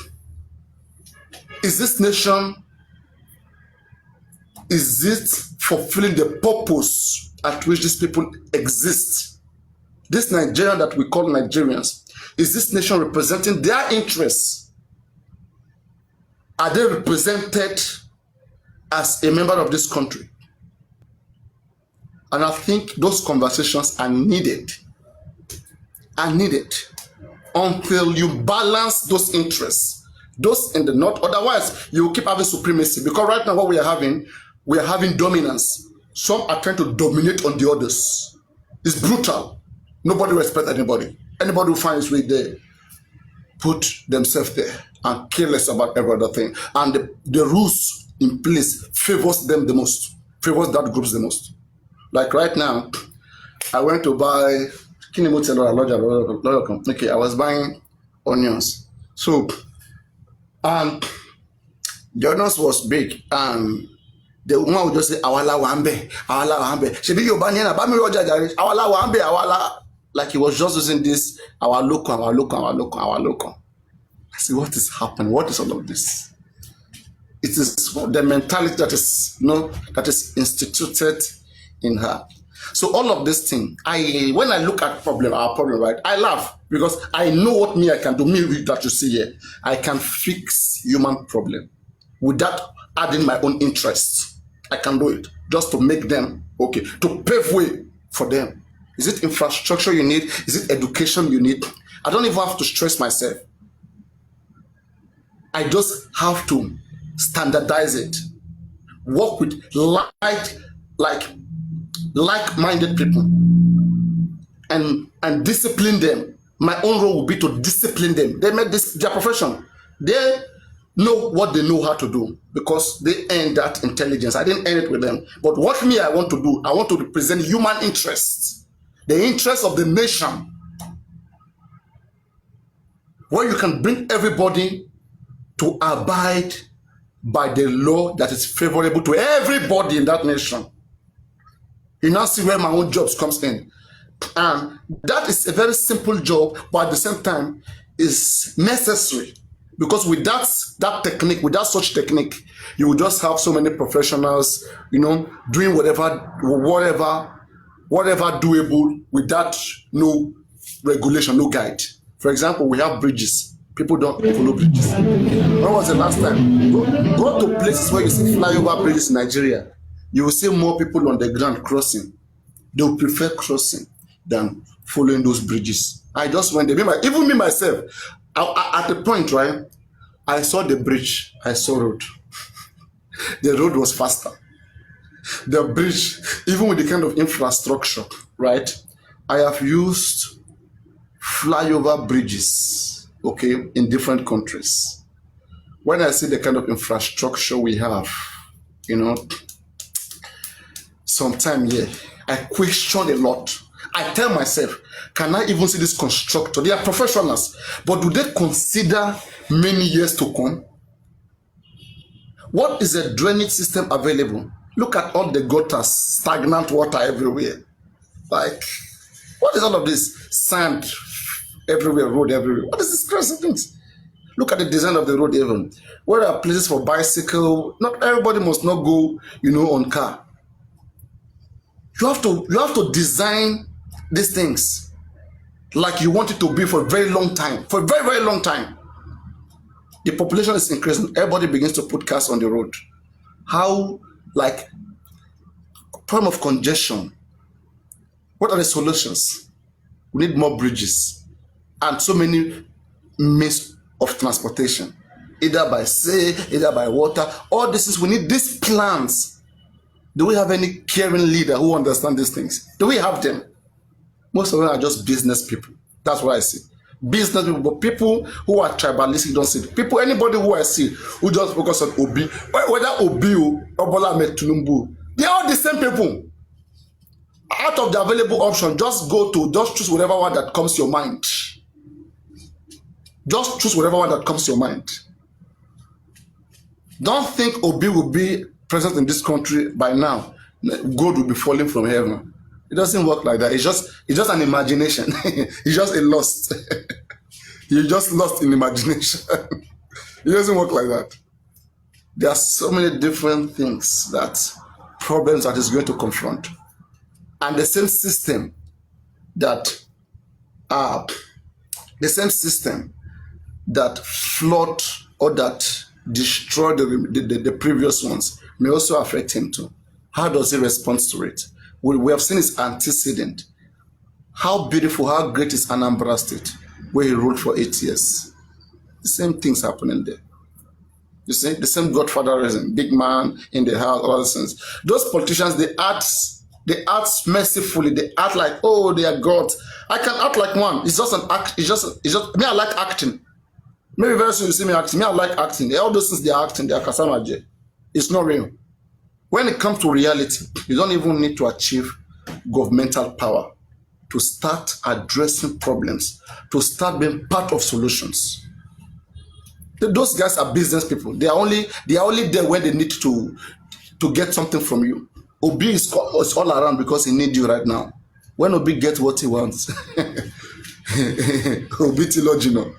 Is this nation? Is it fulfilling the purpose at which these people exist? This Nigeria that we call Nigerians, is this nation representing their interests? Are they represented as a member of this country? And I think those conversations are needed. Until you balance those interests, those in the north. Otherwise, you will keep having supremacy. Because right now what we are having dominance. Some are trying to dominate on the others. It's brutal. Nobody respects anybody. Anybody who finds way there, put themselves there and careless about every other thing. And the rules in place favors them the most, favors that groups the most. Like right now, I went to buy, okay, I was buying onions. So, and the onions was big, and the woman would just say, awala wambe. Shebi yobaniana, bami roja jare, awala wambe, awala. Like he was just using this, our local. I see what is happening. What is all of this? It is the mentality that is instituted in her. So all of this thing, when I look at our problem, right, I laugh because I know what I can do. Me that you see here, I can fix human problem without adding my own interests. I can do it just to make them okay, to pave way for them. Is it infrastructure you need? Is it education you need? I don't even have to stress myself. I just have to standardize it. Work with like-minded people and discipline them. My own role will be to discipline them. They made this their profession. They know what they know how to do because they earned that intelligence. I didn't earn it with them. But what I want to do, I want to represent human interests, the interests of the nation, where you can bring everybody to abide by the law that is favorable to everybody in that nation. You now see where my own jobs comes in. And that is a very simple job, but at the same time is necessary. Because with that technique, without such technique, you will just have so many professionals, doing whatever doable without no regulation, no guide. For example, we have bridges. People don't follow bridges. When was the last time? Go to places where you see flyover bridges in Nigeria. You will see more people on the ground crossing. They will prefer crossing than following those bridges. I just went there. Even me myself, at the point, right, I saw the bridge, I saw road. The road was faster. The bridge, even with the kind of infrastructure, right? I have used flyover bridges, okay, in different countries. When I see the kind of infrastructure we have, sometime here, I question a lot. I tell myself, can I even see this constructor? They are professionals, but do they consider many years to come? What is a drainage system available? Look at all the gutters, stagnant water everywhere. Like, what is all of this? Sand everywhere, road everywhere. What is this crazy things? Look at the design of the road even. Where are places for bicycle? Not everybody must not go, on car. You have to design these things like you want it to be for a very long time. For a very, very long time. The population is increasing. Everybody begins to put cars on the road. How, problem of congestion. What are the solutions? We need more bridges and so many means of transportation, either by sea, either by water. All this is, we need these plans. Do we have any caring leader who understand these things? Do we have them? Most of them are just business people. That's what I see. Business people, but people who are tribalistic don't see it. People, anybody who I see who just focus on Obi, whether Obi or Bola Ahmed Tinubu, they are all the same people. Out of the available option, just choose whatever one that comes to your mind. Just choose whatever one that comes to your mind. Don't think Obi will be present in this country by now. God will be falling from heaven. It doesn't work like that. It's just an imagination. It's just a lust. You're just lost in imagination. It doesn't work like that. There are so many different things, problems that is going to confront. And the same system that flood or that destroyed the previous ones may also affect him too. How does he respond to it? We have seen his antecedent. How beautiful, how great is Anambra State, where he ruled for 8 years. The same things happening there. You see, the same godfatherism, big man in the house, all those things. Those politicians, they act mercifully. They act like, oh, they are gods. I can act like one. It's just an act. It's just me. I like acting. Maybe very soon you see me acting. Me, I like acting. All those things they are acting, they are Kasamaje. It's not real. When it comes to reality, you don't even need to achieve governmental power to start addressing problems, to start being part of solutions. Those guys are business people. They are only there when they need to get something from you. Obi is all around because he needs you right now. When Obi gets what he wants, Obi Tilogino.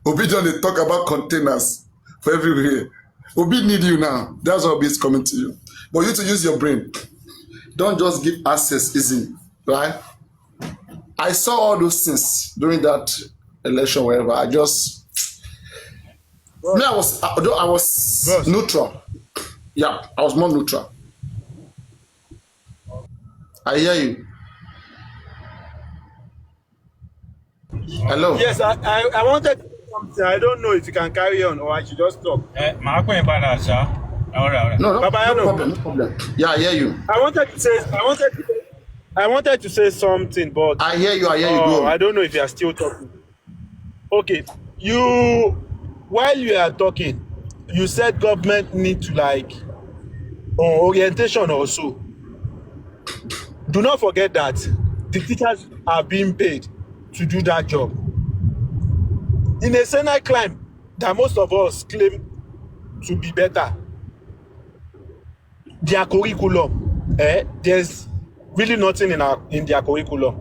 Obi don't talk about containers for everywhere. Obi need you now. That's why Obi is coming to you. But you need to use your brain. don't just give access easily, right? I saw all those things during that election, wherever. I just, me, I was neutral. Yeah, I was more neutral. I hear you. Hello. Yes, I wanted something. I don't know if you can carry on or I should just stop. No problem. Yeah, I hear you. I wanted to say something, but I hear you. Go. I don't know if you are still talking. Okay, while you are talking, you said government need to like orientation also. Do not forget that the teachers are being paid to do that job. In a Senate climb that most of us claim to be better, their curriculum, there's really nothing in their curriculum.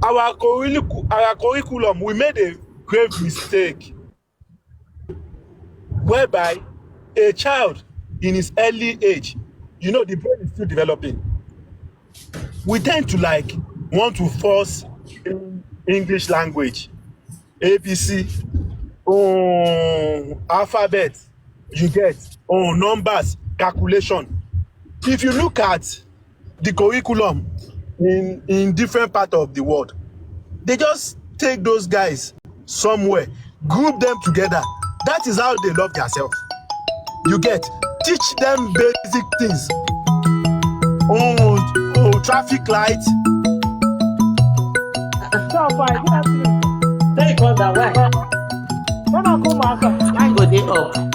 Our curriculum, we made a grave mistake whereby a child in his early age, the brain is still developing. We tend to like want to force English language, ABC, alphabet, you get, numbers, calculation. If you look at the curriculum in different parts of the world, they just take those guys somewhere, group them together. That is how they love themselves. You get, teach them basic things. Traffic light. Thank God that way. When I come back, I go dey up.